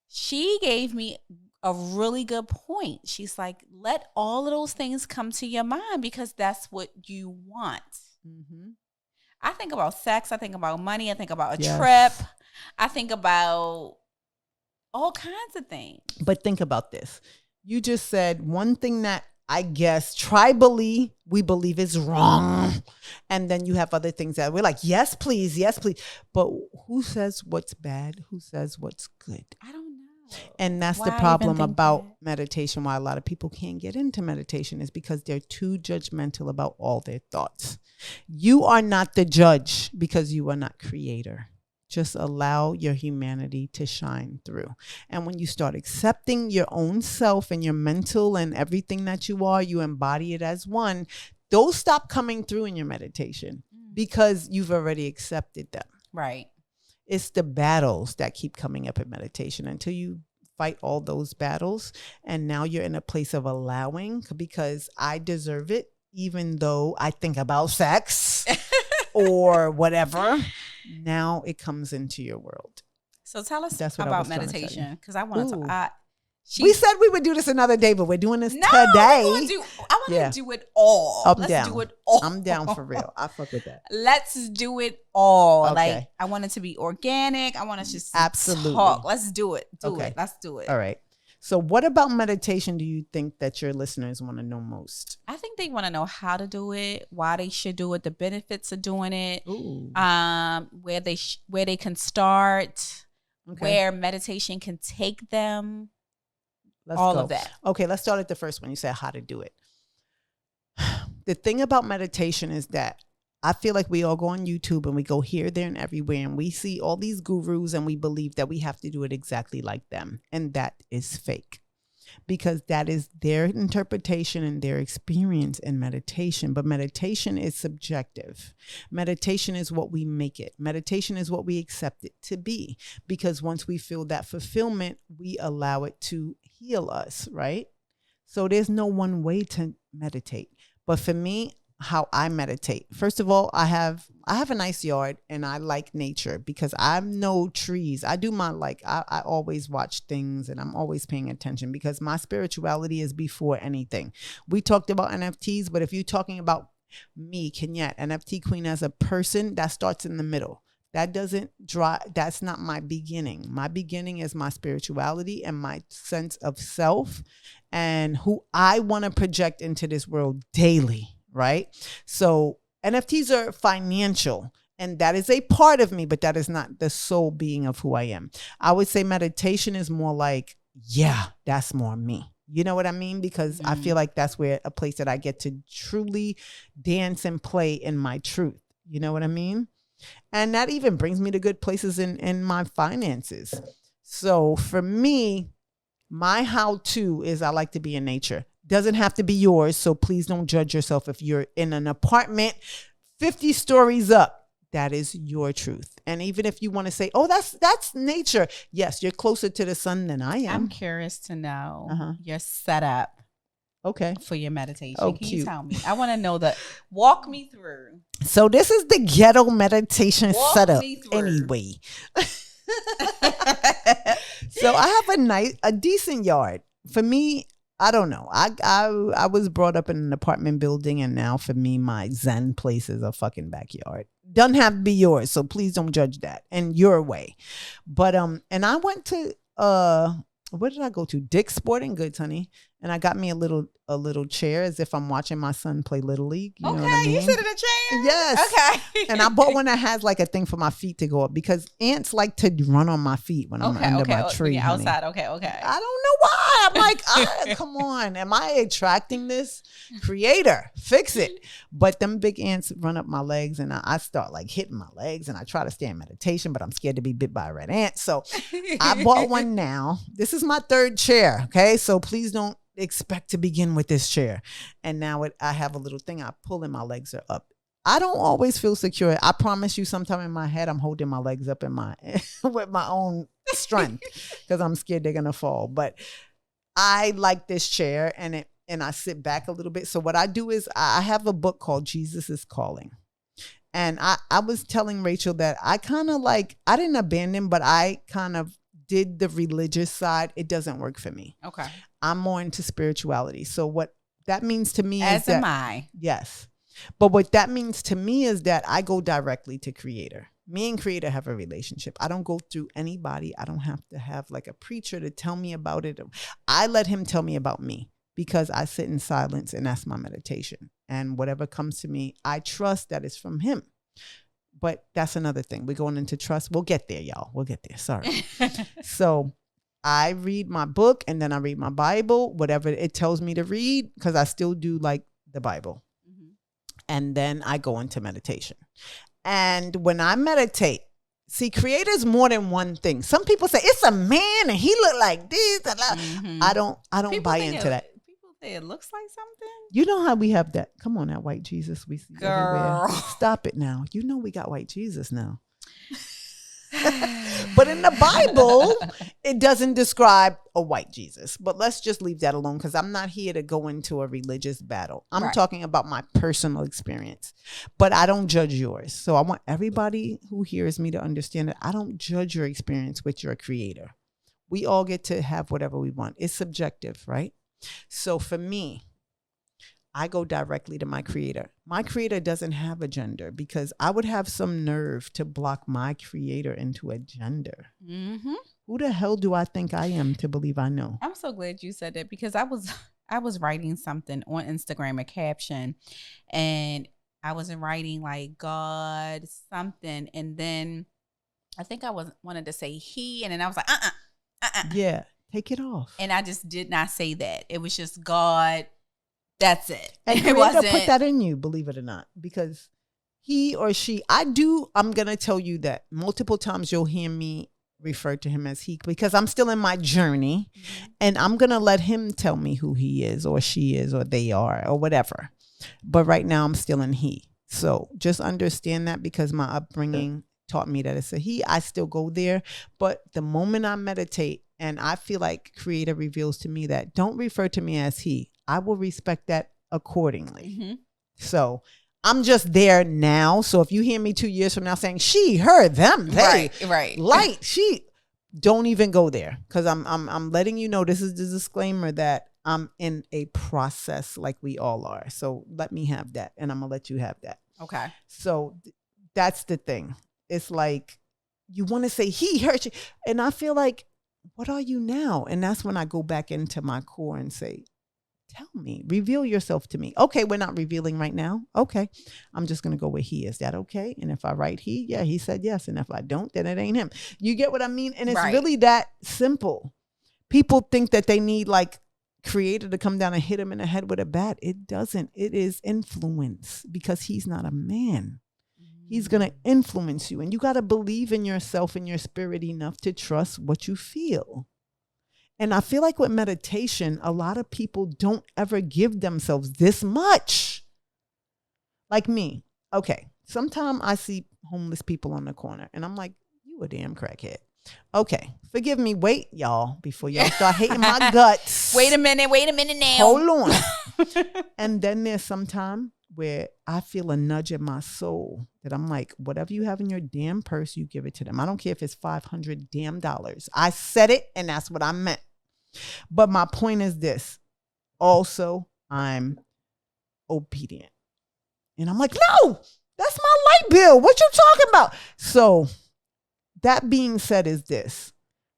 She gave me a really good point. She's like, let all of those things come to your mind because that's what you want. I think about sex. I think about money. I think about a trip. I think about all kinds of things. But think about this. You just said one thing that I guess tribally we believe is wrong. And then you have other things that we're like, yes, please. Yes, please. But who says what's bad? Who says what's good? I don't know. And that's the problem about meditation. Why a lot of people can't get into meditation is because they're too judgmental about all their thoughts. You are not the judge because you are not creator. Just allow your humanity to shine through. And when you start accepting your own self and your mental and everything that you are, you embody it as one. Those stop coming through in your meditation because you've already accepted them. Right. It's the battles that keep coming up in meditation until you fight all those battles. And now you're in a place of allowing because I deserve it, even though I think about sex or whatever. Now it comes into your world. So tell us about meditation because I wanted to. We said we would do this another day, but we're doing this today. I want to do it all. Let's do it all. I'm down for real. I fuck with that. Let's do it all. Okay. Like I want it to be organic. I want us just absolutely talk. Let's do it. Let's do it. All right. So what about meditation do you think that your listeners want to know most? I think they want to know how to do it, why they should do it, the benefits of doing it, where they can start, where meditation can take them. All of that. Okay, let's start at the first one. You said how to do it. The thing about meditation is that I feel like we all go on YouTube and we go here, there, and everywhere, and we see all these gurus and we believe that we have to do it exactly like them. And that is fake because that is their interpretation and their experience in meditation. But meditation is subjective. Meditation is what we make it. Meditation is what we accept it to be because once we feel that fulfillment, we allow it to heal us, right? So there's no one way to meditate. But for me, how I meditate. First of all, I have a nice yard and I like nature because I'm no trees. I do I always watch things and I'm always paying attention because my spirituality is before anything. We talked about NFTs, but if you're talking about me, Kenyette, NFT Queen as a person, that starts in the middle. That doesn't that's not my beginning. My beginning is my spirituality and my sense of self and who I want to project into this world daily. Right? So NFTs are financial and that is a part of me, but that is not the sole being of who I am. I would say meditation is more like, that's more me. You know what I mean? Because I feel like that's where a place that I get to truly dance and play in my truth. You know what I mean? And that even brings me to good places in my finances. So for me, my how-to is I like to be in nature. Doesn't have to be yours, so please don't judge yourself if you're in an apartment 50 stories up. That is your truth. And even if you want to say, oh, that's nature. Yes, you're closer to the sun than I am. I'm curious to know your setup for your meditation. Oh, Can cute. You tell me? I want to know walk me through. So this is the ghetto meditation setup anyway. So I have a decent yard. For me, I don't know. I was brought up in an apartment building and now for me, my Zen place is a fucking backyard. Doesn't have to be yours. So please don't judge that in your way. But, and I went to, where did I go to? Dick's Sporting Goods, honey. And I got me a little chair as if I'm watching my son play Little League. You know what I mean? You sit in a chair? Yes. Okay. And I bought one that has like a thing for my feet to go up because ants like to run on my feet when I'm under my tree. Outside. Okay. I don't know why. I'm like, come on. Am I attracting this? Creator, fix it. But them big ants run up my legs and I start like hitting my legs and I try to stay in meditation, but I'm scared to be bit by a red ant. So I bought one now. This is my third chair. Okay. So please don't expect to begin with this chair. And now I have a little thing I pull and my legs are up. I don't always feel secure. I promise you sometime in my head I'm holding my legs up in my with my own strength because I'm scared they're gonna fall. But I like this chair and I sit back a little bit. So what I do is I have a book called Jesus is Calling. And I was telling Rachel that I kind of like, I didn't abandon, but I kind of did the religious side. It doesn't work for me. Okay. I'm more into spirituality. So what that means to me As is that, am I. yes. But what that means to me is that I go directly to Creator. Me and Creator have a relationship. I don't go through anybody. I don't have to have like a preacher to tell me about it. I let him tell me about me because I sit in silence and that's my meditation. And whatever comes to me, I trust that it's from him. But that's another thing. We're going into trust. We'll get there, y'all. We'll get there. Sorry. So I read my book and then I read my Bible, whatever it tells me to read, because I still do like the Bible. Mm-hmm. And then I go into meditation. And when I meditate, see, Creator's more than one thing. Some people say it's a man and he look like this. Mm-hmm. I don't people buy into that. People say it looks like something. You know how we have that? Come on, that white Jesus we see everywhere. Stop it now. You know we got white Jesus now. But in the Bible, it doesn't describe a white Jesus. But let's just leave that alone because I'm not here to go into a religious battle. I'm talking about my personal experience. But I don't judge yours. So I want everybody who hears me to understand that I don't judge your experience with your Creator. We all get to have whatever we want. It's subjective, right? So for me, I go directly to my Creator. My Creator doesn't have a gender because I would have some nerve to block my Creator into a gender. Mm-hmm. Who the hell do I think I am to believe I know? I'm so glad you said that because I was writing something on Instagram, a caption, and I was writing like God something, and then I think I wanted to say he, and then I was like, Yeah, take it off. And I just did not say that. It was just God. That's it. And Creator put that in you, believe it or not, because he or she, I'm going to tell you that multiple times you'll hear me refer to him as he, because I'm still in my journey and I'm going to let him tell me who he is or she is or they are or whatever. But right now I'm still in he. So just understand that because my upbringing taught me that it's a he. I still go there. But the moment I meditate and I feel like Creator reveals to me that don't refer to me as he, I will respect that accordingly. Mm-hmm. So I'm just there now. So if you hear me 2 years from now saying she, her, them, they, right, light, she, don't even go there because I'm letting you know this is the disclaimer that I'm in a process like we all are. So let me have that, and I'm gonna let you have that. Okay. So that's the thing. It's like you want to say he, her, she, and I feel like, what are you now? And that's when I go back into my core and say, tell me, reveal yourself to me. Okay, we're not revealing right now. Okay, I'm just going to go where he is. That okay? And if I write he, yeah, he said yes. And if I don't, then it ain't him. You get what I mean? And it's really that simple. People think that they need like Creator to come down and hit him in the head with a bat. It doesn't. It is influence because he's not a man. He's going to influence you. And you got to believe in yourself and your spirit enough to trust what you feel. And I feel like with meditation, a lot of people don't ever give themselves this much. Like me. Okay. Sometimes I see homeless people on the corner and I'm like, you a damn crackhead. Okay. Forgive me. Wait, y'all, before y'all start hating my guts. Wait a minute now. Hold on. And then there's some time where I feel a nudge in my soul that I'm like, whatever you have in your damn purse, you give it to them. I don't care if it's $500 damn dollars. I said it and that's what I meant. But my point is this. Also, I'm obedient. And I'm like, no, that's my light bill. What you talking about? So that being said is this.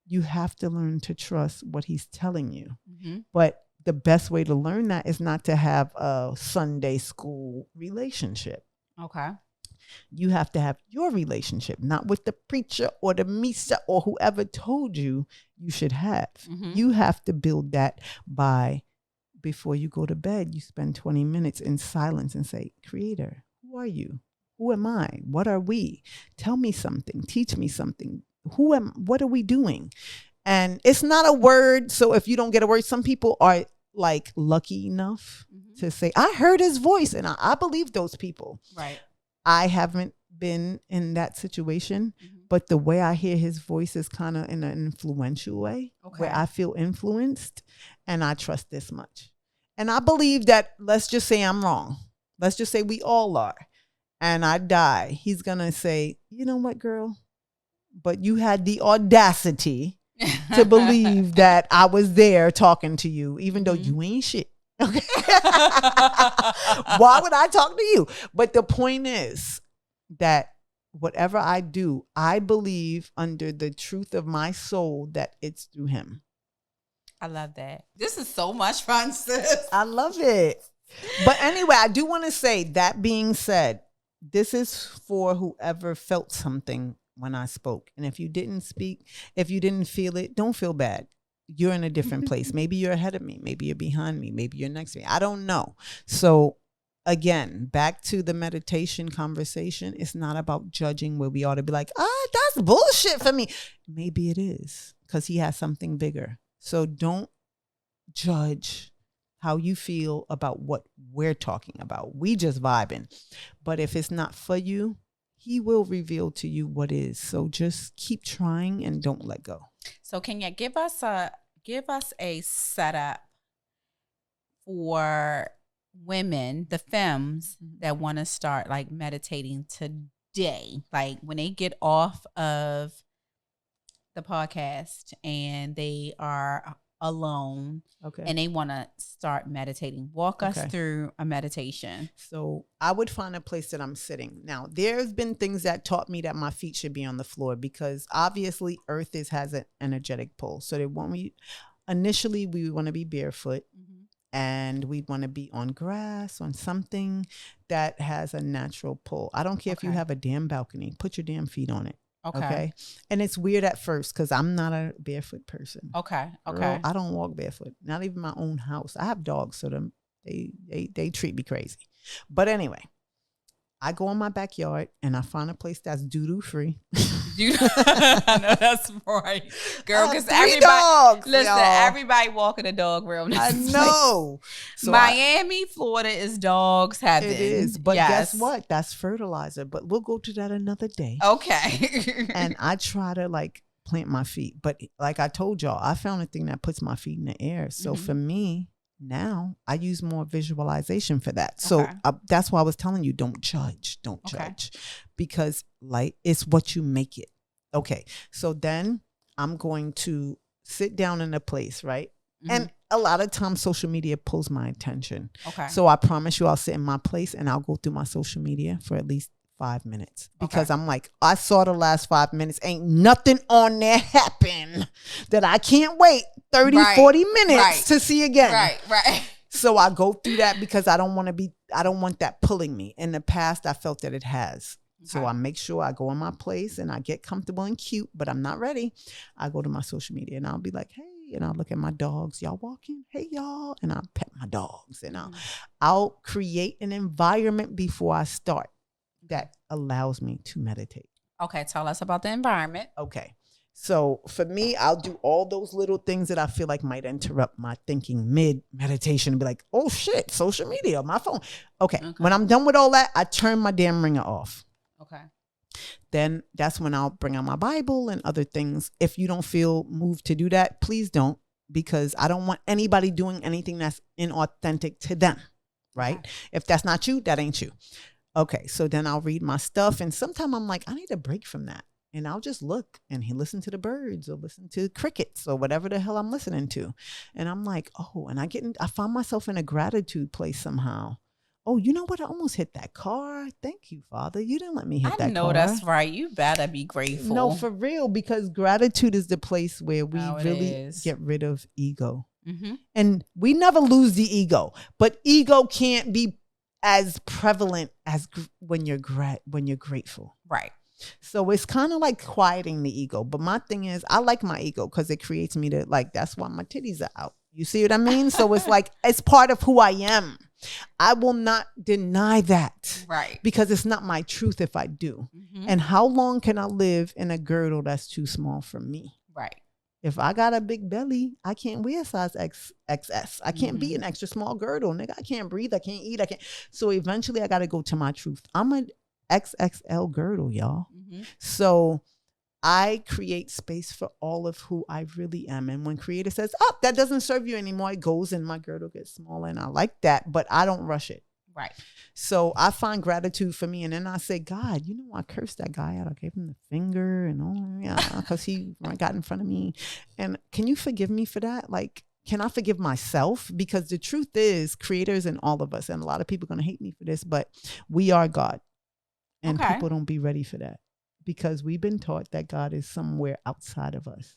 You have to learn to trust what he's telling you. Mm-hmm. But the best way to learn that is not to have a Sunday school relationship. Okay. You have to have your relationship, not with the preacher or the misa or whoever told you you should have. Mm-hmm. You have to build that by, before you go to bed, you spend 20 minutes in silence and say, Creator, who are you? Who am I? What are we? Tell me something. Teach me something. What are we doing? And it's not a word. So if you don't get a word, some people are like lucky enough to say, I heard his voice. And I believe those people. Right. I haven't been in that situation, but the way I hear his voice is kind of in an influential way, where I feel influenced, and I trust this much. And I believe that, let's just say I'm wrong. Let's just say we all are. And I die. He's going to say, you know what, girl? But you had the audacity to believe that I was there talking to you, even though you ain't shit. Okay. Why would I talk to you? But the point is that whatever I do, I believe under the truth of my soul that it's through him. I love that. This is so much fun, sis. I love it. But anyway, I do want to say, that being said, this is for whoever felt something when I spoke. And if you didn't speak, if you didn't feel it, don't feel bad. You're in a different place. Maybe you're ahead of me. Maybe you're behind me. Maybe you're next to me. I don't know. So again, back to the meditation conversation. It's not about judging, where we ought to be like, that's bullshit for me. Maybe it is, because he has something bigger. So don't judge how you feel about what we're talking about. We just vibing. But if it's not for you, he will reveal to you what is. So just keep trying and don't let go. So can you give us a setup for women, the femmes that want to start like meditating today, like when they get off of the podcast and they are alone, and they want to start meditating? Walk us through a meditation. So I would find a place that I'm sitting. Now, there's been things that taught me that my feet should be on the floor, because obviously Earth has an energetic pull. So they want me, initially we want to be barefoot, and we want to be on grass, on something that has a natural pull. I don't care if you have a damn balcony, put your damn feet on it. Okay. And it's weird at first, because I'm not a barefoot person. Okay. Girl, I don't walk barefoot. Not even my own house. I have dogs, so they treat me crazy. But I go in my backyard and I find a place that's doo-doo free. I know that's right, girl. Because everybody walking a dog room. I know. So Miami, Florida is dogs heaven. It is, but guess what? That's fertilizer. But we'll go to that another day. Okay. And I try to like plant my feet, but like I told y'all, I found a thing that puts my feet in the air. So for me, now I use more visualization for that. So that's why I was telling you, don't judge, because like it's what you make it. Okay. So then I'm going to sit down in a place, right? And a lot of times social media pulls my attention. Okay. So I promise you, I'll sit in my place and I'll go through my social media for at least 5 minutes, because I'm like, I saw the last 5 minutes, ain't nothing on there happen that I can't wait 30, 40 minutes to see again. Right. So I go through that because I don't want that pulling me. In the past, I felt that it has. So I make sure I go in my place and I get comfortable and cute, but I'm not ready. I go to my social media and I'll be like, hey, and I'll look at my dogs. Y'all walking? Hey, y'all. And I'll pet my dogs, and I'll create an environment before I start that allows me to meditate. Okay, tell us about the environment. Okay. So for me, I'll do all those little things that I feel like might interrupt my thinking mid-meditation and be like, oh shit, social media, my phone. Okay. When I'm done with all that, I turn my damn ringer off. Okay. Then that's when I'll bring out my Bible and other things. If you don't feel moved to do that, please don't, because I don't want anybody doing anything that's inauthentic to them, right? Okay. If that's not you, that ain't you. Okay, so then I'll read my stuff, and sometimes I'm like, I need a break from that. And I'll just look and listen to the birds or listen to crickets or whatever the hell I'm listening to. And I'm like, oh, and I find myself in a gratitude place somehow. Oh, you know what? I almost hit that car. Thank you, Father. You didn't let me hit that car. I know that's right. You better be grateful. No, for real, because gratitude is the place where we really get rid of ego. And we never lose the ego, but ego can't be as prevalent as when you're grateful. Right. So it's kind of like quieting the ego. But my thing is, I like my ego because it creates me to like, that's why my titties are out. You see what I mean? So it's like, it's part of who I am. I will not deny that. Right. Because it's not my truth if I do. And how long can I live in a girdle that's too small for me? Right. If I got a big belly, I can't wear size XS. I can't be an extra small girdle, nigga. I can't breathe. I can't eat. I can't. So eventually I got to go to my truth. I'm a XXL girdle, y'all. Mm-hmm. So I create space for all of who I really am. And when creator says, oh, that doesn't serve you anymore, it goes and my girdle gets smaller. And I like that, but I don't rush it. Right. So I find gratitude for me. And then I say, God, you know, I cursed that guy out. I gave him the finger and all, yeah, because he got in front of me. And can you forgive me for that? Like, can I forgive myself? Because the truth is, creators in all of us, and a lot of people are going to hate me for this, but we are God. And people don't be ready for that because we've been taught that God is somewhere outside of us.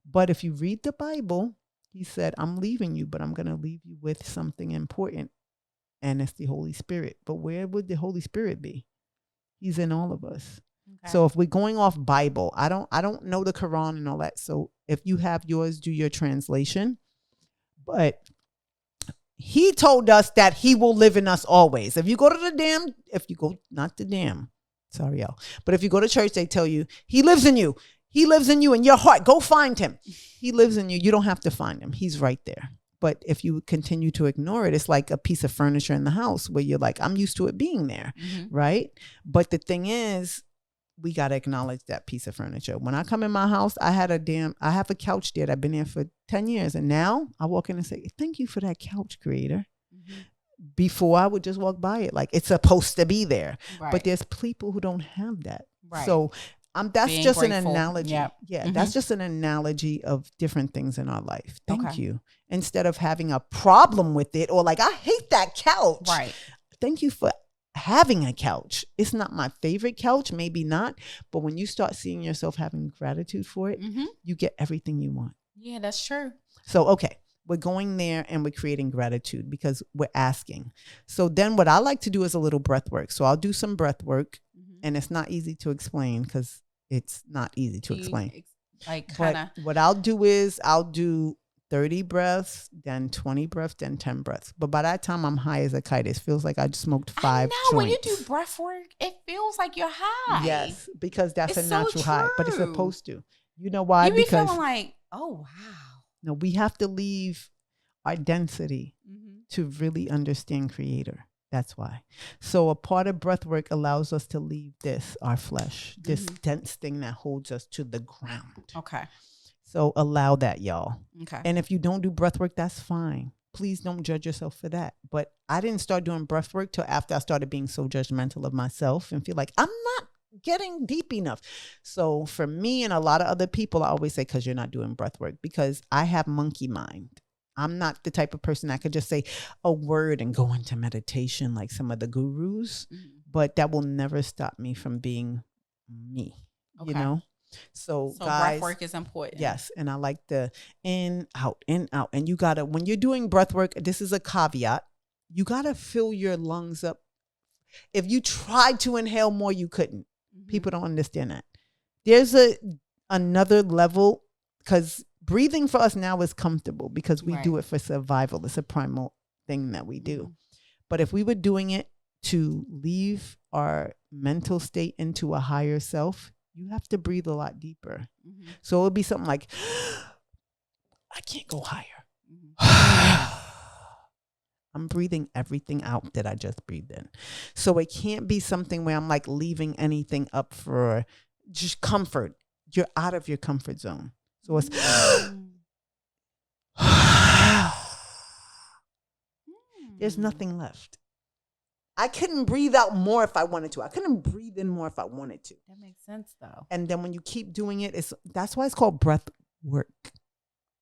But if you read the Bible, he said, I'm leaving you, but I'm going to leave you with something important. And it's the Holy Spirit. But where would the Holy Spirit be? He's in all of us. Okay. So if we're going off Bible, I don't know the Quran and all that. So if you have yours, do your translation. But he told us that he will live in us always. If you go to not the dam, sorry, y'all. But if you go to church, they tell you he lives in you. He lives in you in your heart. Go find him. He lives in you. You don't have to find him. He's right there. But if you continue to ignore it, it's like a piece of furniture in the house where you're like, I'm used to it being there, right? But the thing is, we got to acknowledge that piece of furniture. When I come in my house, I have a couch there. I've been there for 10 years. And now I walk in and say, thank you for that couch, creator. Before I would just walk by it like it's supposed to be there. Right. But there's people who don't have that. Right. So that's being just grateful. An analogy. Yep. Yeah, that's just an analogy of different things in our life. Thank you. Instead of having a problem with it or like, I hate that couch. Right. Thank you for having a couch. It's not my favorite couch, maybe not. But when you start seeing yourself having gratitude for it, you get everything you want. Yeah, that's true. So, okay. We're going there and we're creating gratitude because we're asking. So then what I like to do is a little breath work. So I'll do some breath work and it's not easy to explain because it's not easy to explain. But what I'll do is I'll do 30 breaths, then 20 breaths, then 10 breaths. But by that time I'm high as a kite. It feels like I just smoked 5 joints. When you do breath work, it feels like you're high. Yes, because that's a natural high, but it's supposed to. You know why? You be feeling like, oh, wow. No, we have to leave our density to really understand creator. That's why. So a part of breath work allows us to leave our flesh, this dense thing that holds us to the ground. Okay. So allow that, y'all. Okay. And if you don't do breath work, that's fine. Please don't judge yourself for that. But I didn't start doing breath work till after I started being so judgmental of myself and feel like I'm not getting deep enough. So for me and a lot of other people, I always say, because you're not doing breath work, because I have monkey mind. I'm not the type of person that could just say a word and go into meditation like some of the gurus, but that will never stop me from being me, you know? So guys, breath work is important. Yes. And I like the in, out. And you gotta, when you're doing breath work, this is a caveat. You gotta fill your lungs up. If you tried to inhale more, you couldn't. People don't understand that. There's another level because breathing for us now is comfortable because we do it for survival. It's a primal thing that we do. But if we were doing it to leave our mental state into a higher self, you have to breathe a lot deeper. So it would be something like, I can't go higher. I'm breathing everything out that I just breathed in. So it can't be something where I'm like leaving anything up for just comfort. You're out of your comfort zone. So it's there's nothing left. I couldn't breathe out more if I wanted to. I couldn't breathe in more if I wanted to. That makes sense though. And then when you keep doing it, that's why it's called breath work.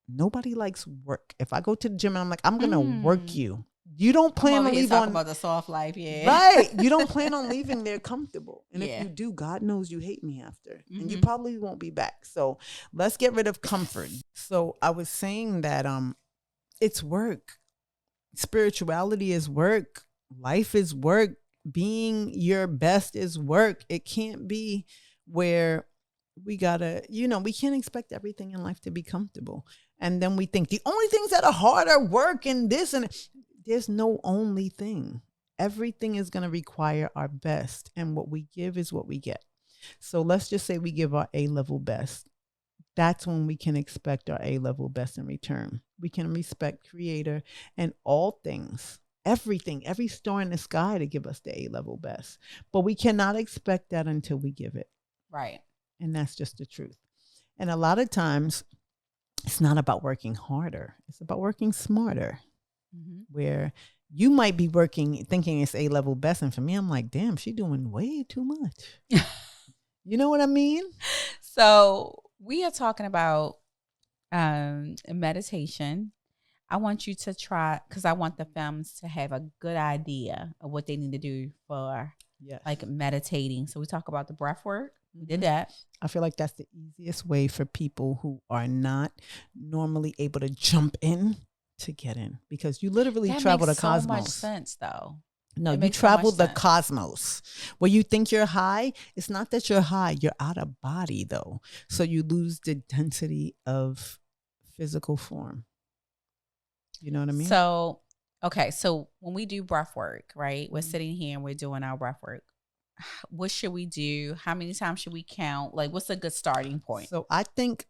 Nobody likes work. If I go to the gym and I'm like, I'm going to work you. You don't plan on leaving about the soft life, right? You don't plan on leaving there comfortable, and if you do, God knows you hate me after, and you probably won't be back. So let's get rid of comfort. So I was saying that it's work. Spirituality is work. Life is work. Being your best is work. It can't be where we gotta, we can't expect everything in life to be comfortable. And then we think the only things that are hard are work and this and there's no only thing. Everything is going to require our best. And what we give is what we get. So let's just say we give our A-level best. That's when we can expect our A-level best in return. We can respect creator and all things. everything, every star in the sky to give us the A-level best. But we cannot expect that until we give it. Right. And that's just the truth. And a lot of times it's not about working harder. It's about working smarter. Where you might be working thinking it's A-level best. And for me, I'm like, damn, she doing way too much. You know what I mean? So we are talking about meditation. I want you to try, because I want the femmes to have a good idea of what they need to do for like meditating. So we talk about the breath work. We did that. I feel like that's the easiest way for people who are not normally able to jump in to get in, because you literally travel the cosmos. So much sense, though. No, you travel the cosmos. Where you think you're high, it's not that you're high. You're out of body, though. So you lose the density of physical form. You know what I mean? So, okay. So when we do breath work, right? We're sitting here and we're doing our breath work. What should we do? How many times should we count? Like, what's a good starting point? So I think,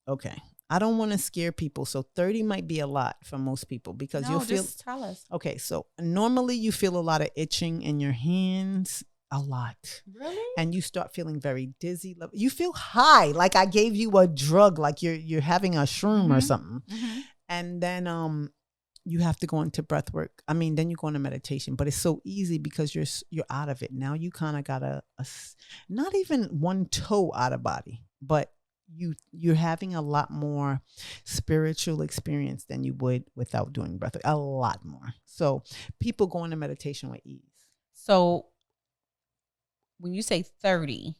okay, I don't want to scare people. So 30 might be a lot for most people, because you'll feel. Just tell us. Okay, so normally you feel a lot of itching in your hands, a lot. Really? And you start feeling very dizzy. You feel high, like I gave you a drug, like you're having a shroom or something. And then you have to go into breath work. I mean, then you go into meditation, but it's so easy because you're out of it. Now you kind of got a not even one toe out of body, but you're having a lot more spiritual experience than you would without doing breath work. A lot more. So people go into meditation with ease. So when you say 30,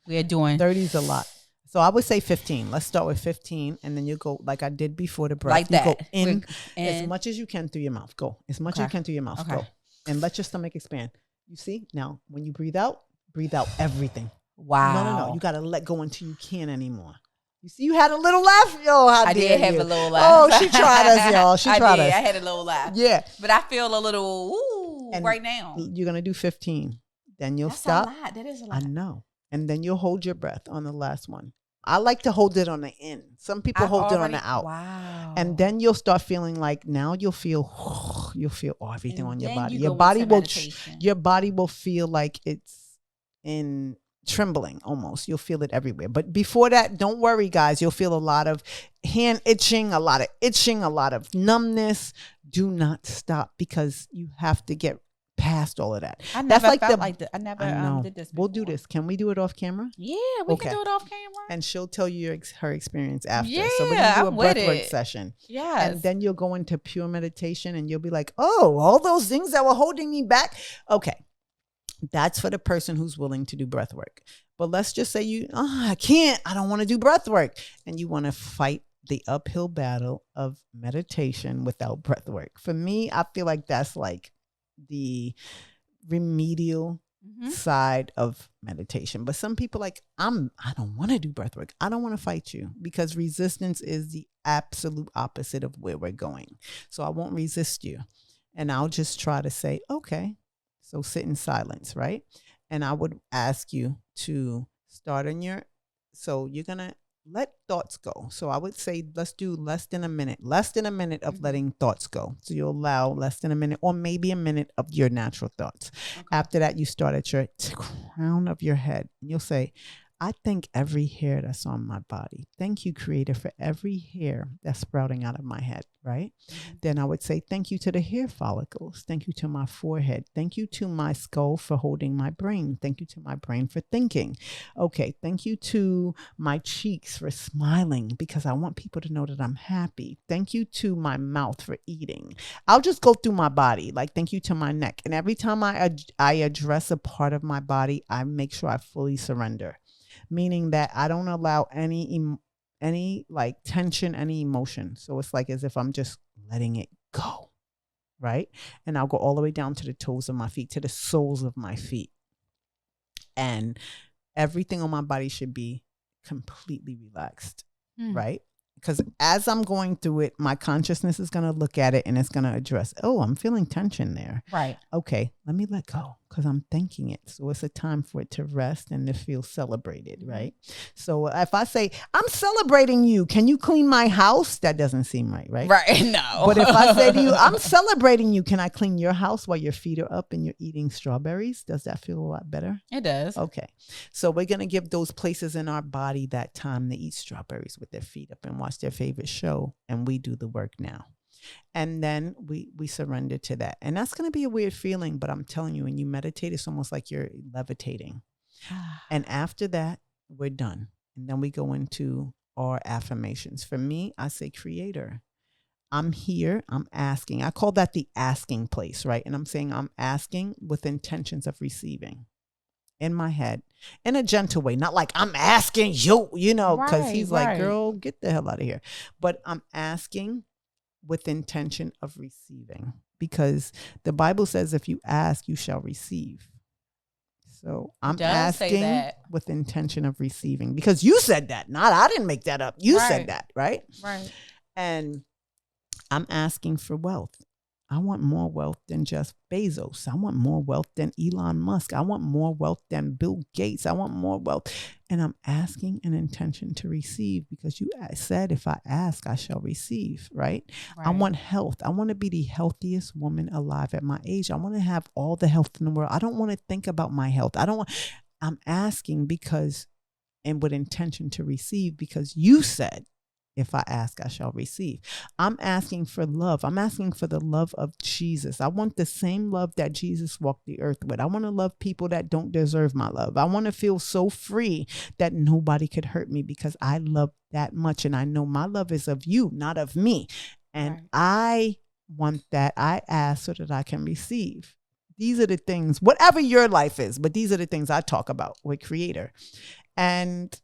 we're doing 30 is a lot. So I would say 15. Let's start with 15, and then you go like I did before the breath. Like that. You go in as much as you can through your mouth. Go as much as you can through your mouth. Go, and let your stomach expand. You see? Now, when you breathe out everything. Wow. No. You got to let go until you can't anymore. You see, you had a little laugh, yo. I did have a little laugh. Oh, she tried us, y'all. She tried us. I had a little laugh. Yeah, but I feel a little right now. You're gonna do 15. Then you'll stop. That's a lot. That is a lot. I know. And then you'll hold your breath on the last one. I like to hold it on the end. Some people hold it on the out. Wow. And then you'll start feeling like now you'll feel everything on your body. Your body will feel like it's in trembling almost. You'll feel it everywhere. But before that, don't worry, guys. You'll feel a lot of hand itching, a lot of numbness. Do not stop, because you have to get past all of that. I never felt like that. I never did this before. We'll do this. Can we do it off camera? Yeah, we can do it off camera. And she'll tell you her experience after. Yeah, so we can do a breathwork session. Yes. And then you'll go into pure meditation and you'll be like, oh, all those things that were holding me back. Okay. That's for the person who's willing to do breath work. But let's just say I can't. I don't want to do breath work. And you want to fight the uphill battle of meditation without breath work. For me, I feel like that's like the remedial side of meditation. But some people I don't want to do breath work. I don't want to fight you, because resistance is the absolute opposite of where we're going. So I won't resist you. And I'll just try to say, okay, so sit in silence, right? And I would ask you to start so you're going to let thoughts go. So I would say, let's do less than a minute of letting thoughts go. So you'll allow less than a minute, or maybe a minute of your natural thoughts. Okay. After that, you start at your crown of your head. And you'll say, I thank every hair that's on my body. Thank you, Creator, for every hair that's sprouting out of my head, right? Then I would say, thank you to the hair follicles. Thank you to my forehead. Thank you to my skull for holding my brain. Thank you to my brain for thinking. Okay, thank you to my cheeks for smiling, because I want people to know that I'm happy. Thank you to my mouth for eating. I'll just go through my body, like thank you to my neck. And every time I address a part of my body, I make sure I fully surrender. Meaning that I don't allow any like tension, any emotion. So it's like as if I'm just letting it go, right? And I'll go all the way down to the toes of my feet, to the soles of my feet. And everything on my body should be completely relaxed, right? Because as I'm going through it, my consciousness is going to look at it and it's going to address, oh, I'm feeling tension there. Right. Okay, let me let go. Because I'm thanking it. So it's a time for it to rest and to feel celebrated, right? So if I say, I'm celebrating you, can you clean my house? That doesn't seem right, right? Right. No. But if I say to you, I'm celebrating you, can I clean your house while your feet are up and you're eating strawberries? Does that feel a lot better? It does. Okay. So we're going to give those places in our body that time to eat strawberries with their feet up and watch their favorite show. And we do the work now. And then we surrender to that. And that's going to be a weird feeling, but I'm telling you, when you meditate, it's almost like you're levitating. And after that, we're done. And then we go into our affirmations. For me, I say, Creator, I'm here, I'm asking. I call that the asking place, right? And I'm saying I'm asking with intentions of receiving in my head in a gentle way, not like I'm asking you, because he's like, girl, get the hell out of here. But I'm asking with intention of receiving, because the Bible says if you ask, you shall receive. So I'm asking with intention of receiving, because you said that, I didn't make that up. You said that, right? Right. And I'm asking for wealth. I want more wealth than Jeff Bezos. I want more wealth than Elon Musk. I want more wealth than Bill Gates. I want more wealth. And I'm asking an intention to receive, because you said, if I ask, I shall receive, right? I want health. I want to be the healthiest woman alive at my age. I want to have all the health in the world. I don't want to think about my health. I'm asking because, and with intention to receive, because you said, if I ask, I shall receive. I'm asking for love. I'm asking for the love of Jesus. I want the same love that Jesus walked the earth with. I want to love people that don't deserve my love. I want to feel so free that nobody could hurt me, because I love that much. And I know my love is of you, not of me. And I want that. I ask so that I can receive. These are the things, whatever your life is, but these are the things I talk about with Creator. And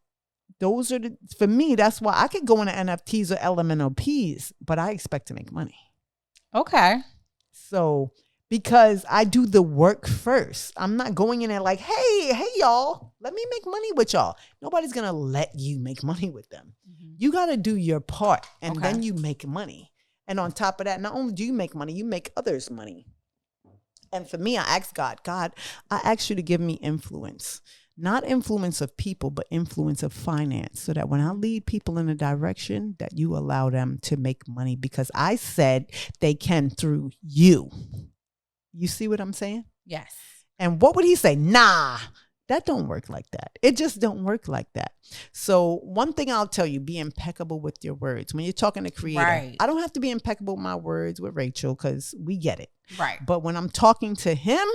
those are for me, that's why I could go into NFTs or LMNOPs, but I expect to make money. Okay. So, because I do the work first, I'm not going in there like, hey, y'all, let me make money with y'all. Nobody's going to let you make money with them. Mm-hmm. You got to do your part, and then you make money. And on top of that, not only do you make money, you make others money. And for me, I asked God, I asked you to give me influence. Not influence of people, but influence of finance, so that when I lead people in a direction, that you allow them to make money, because I said they can through you. You see what I'm saying? Yes. And what would he say? Nah, that don't work like that. It just don't work like that. So one thing I'll tell you, be impeccable with your words. When you're talking to Creator, I don't have to be impeccable with my words with Rachel, because we get it. Right. But when I'm talking to him,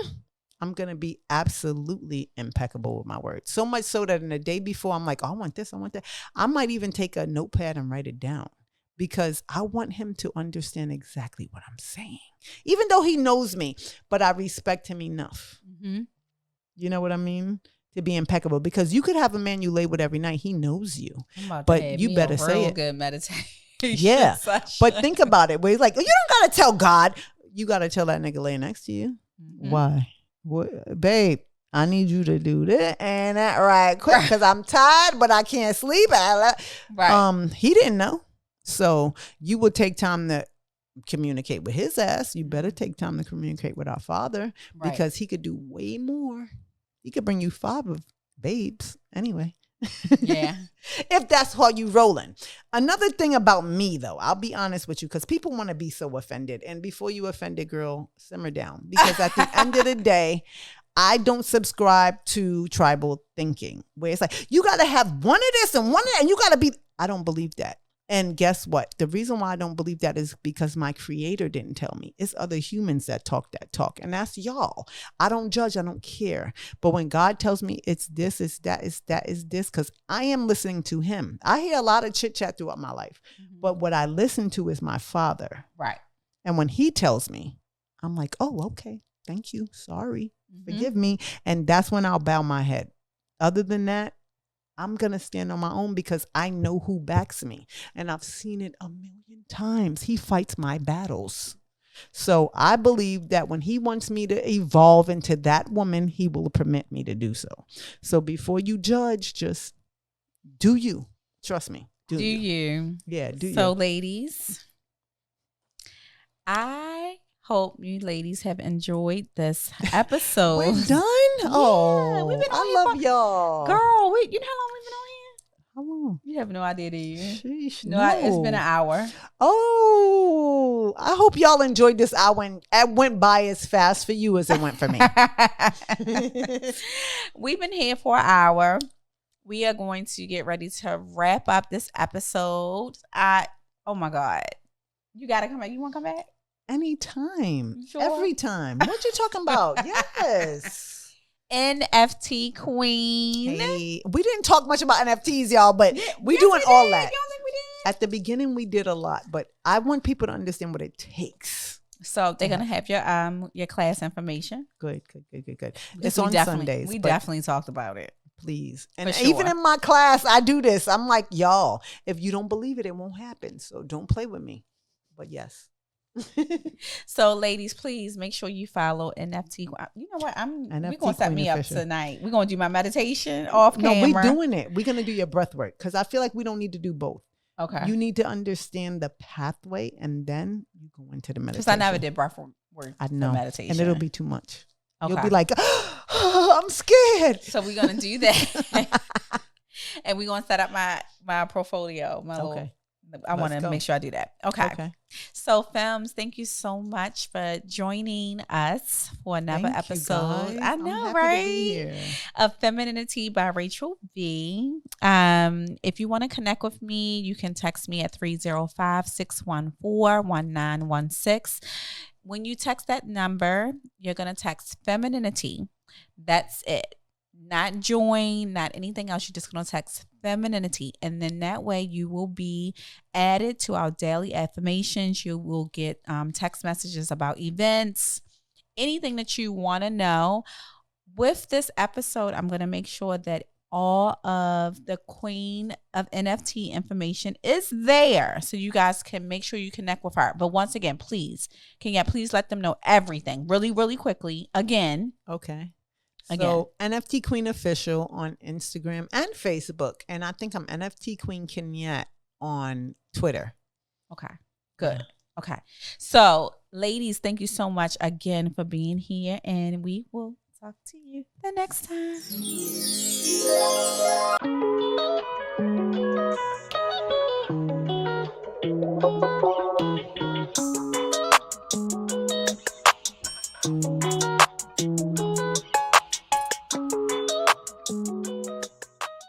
I'm going to be absolutely impeccable with my words. So much so that in the day before, I'm like, oh, I want this, I want that. I might even take a notepad and write it down, because I want him to understand exactly what I'm saying, even though he knows me, but I respect him enough. Mm-hmm. You know what I mean? To be impeccable, because you could have a man you lay with every night. He knows you, but you better say it. Good meditation. Yeah. But think about it. Where he's like, you don't got to tell God. You got to tell that nigga laying next to you. Mm-hmm. Why? What, babe, I need you to do this and that right quick, because I'm tired, but I can't sleep. Right. He didn't know. So you will take time to communicate with his ass. You better take time to communicate with our Father, because he could do way more. He could bring you 5 of babes anyway. Yeah. If that's how you rolling. Another thing about me, though, I'll be honest with you, because people want to be so offended. And before you offended, girl, simmer down. Because at the end of the day, I don't subscribe to tribal thinking, where it's like, you got to have one of this and one of that, and you got to be. I don't believe that. And guess what? The reason why I don't believe that is because my Creator didn't tell me. It's other humans that talk that talk. And that's y'all. I don't judge. I don't care. But when God tells me it's this, it's that, it's that, it's this, because I am listening to him. I hear a lot of chit chat throughout my life. Mm-hmm. But what I listen to is my Father. Right. And when he tells me, I'm like, oh, okay. Thank you. Sorry. Mm-hmm. Forgive me. And that's when I'll bow my head. Other than that, I'm going to stand on my own, because I know who backs me. And I've seen it 1,000,000 times. He fights my battles. So I believe that when he wants me to evolve into that woman, he will permit me to do so. So before you judge, just do you. Trust me. Do you. Yeah, do you. So So ladies, I Hope you ladies have enjoyed this episode. We're done? Yeah, we've been on I here love y'all. Girl, you know how long we've been on here? How long? You have no idea, do you? Sheesh, No, it's been an hour. Oh, I hope y'all enjoyed this hour and it went by as fast for you as it went for me. We've been here for an hour. We are going to get ready to wrap up this episode. Oh my God. You got to come back. You want to come back? Anytime. Sure? Every time. What you talking about? Yes. NFT queen. Hey, we didn't talk much about NFTs, y'all, but we doing all that. You don't think we did? At the beginning, we did a lot, but I want people to understand what it takes. So they're gonna have your class information. Good. It's on Sundays. We definitely talked about it. Please. And sure. even in my class, I do this. I'm like, y'all, if you don't believe it, it won't happen. So don't play with me. But yes. So ladies, please make sure you follow NFT. You know what? We're gonna set me up tonight. We're gonna do my meditation off camera. No, we're doing it. We're gonna do your breath work because I feel like we don't need to do both. Okay. You need to understand the pathway and then you go into the meditation. Because I never did breath work. I know. Meditation. And it'll be too much. Okay. You'll be like, oh, I'm scared. So we're gonna do that. And we're gonna set up my portfolio. Okay. I want to make sure I do that. Okay. So, Femmes, thank you so much for joining us for another episode. I know, right? Of Femininity by Rachel V. If you want to connect with me, you can text me at 305-614-1916. When you text that number, you're going to text Femininity. That's it. Not join, not anything else. You're just going to text Femininity. And then that way you will be added to our daily affirmations. You will get text messages about events, anything that you want to know. With this episode, I'm going to make sure that all of the Queen of NFT information is there. So you guys can make sure you connect with her. But once again, please let them know everything really, really quickly. Again. Okay. So NFT Queen Official on Instagram and Facebook. And I think I'm NFT Queen Kenyette on Twitter. Okay, good. Okay. So ladies, thank you so much again for being here. And we will talk to you the next time.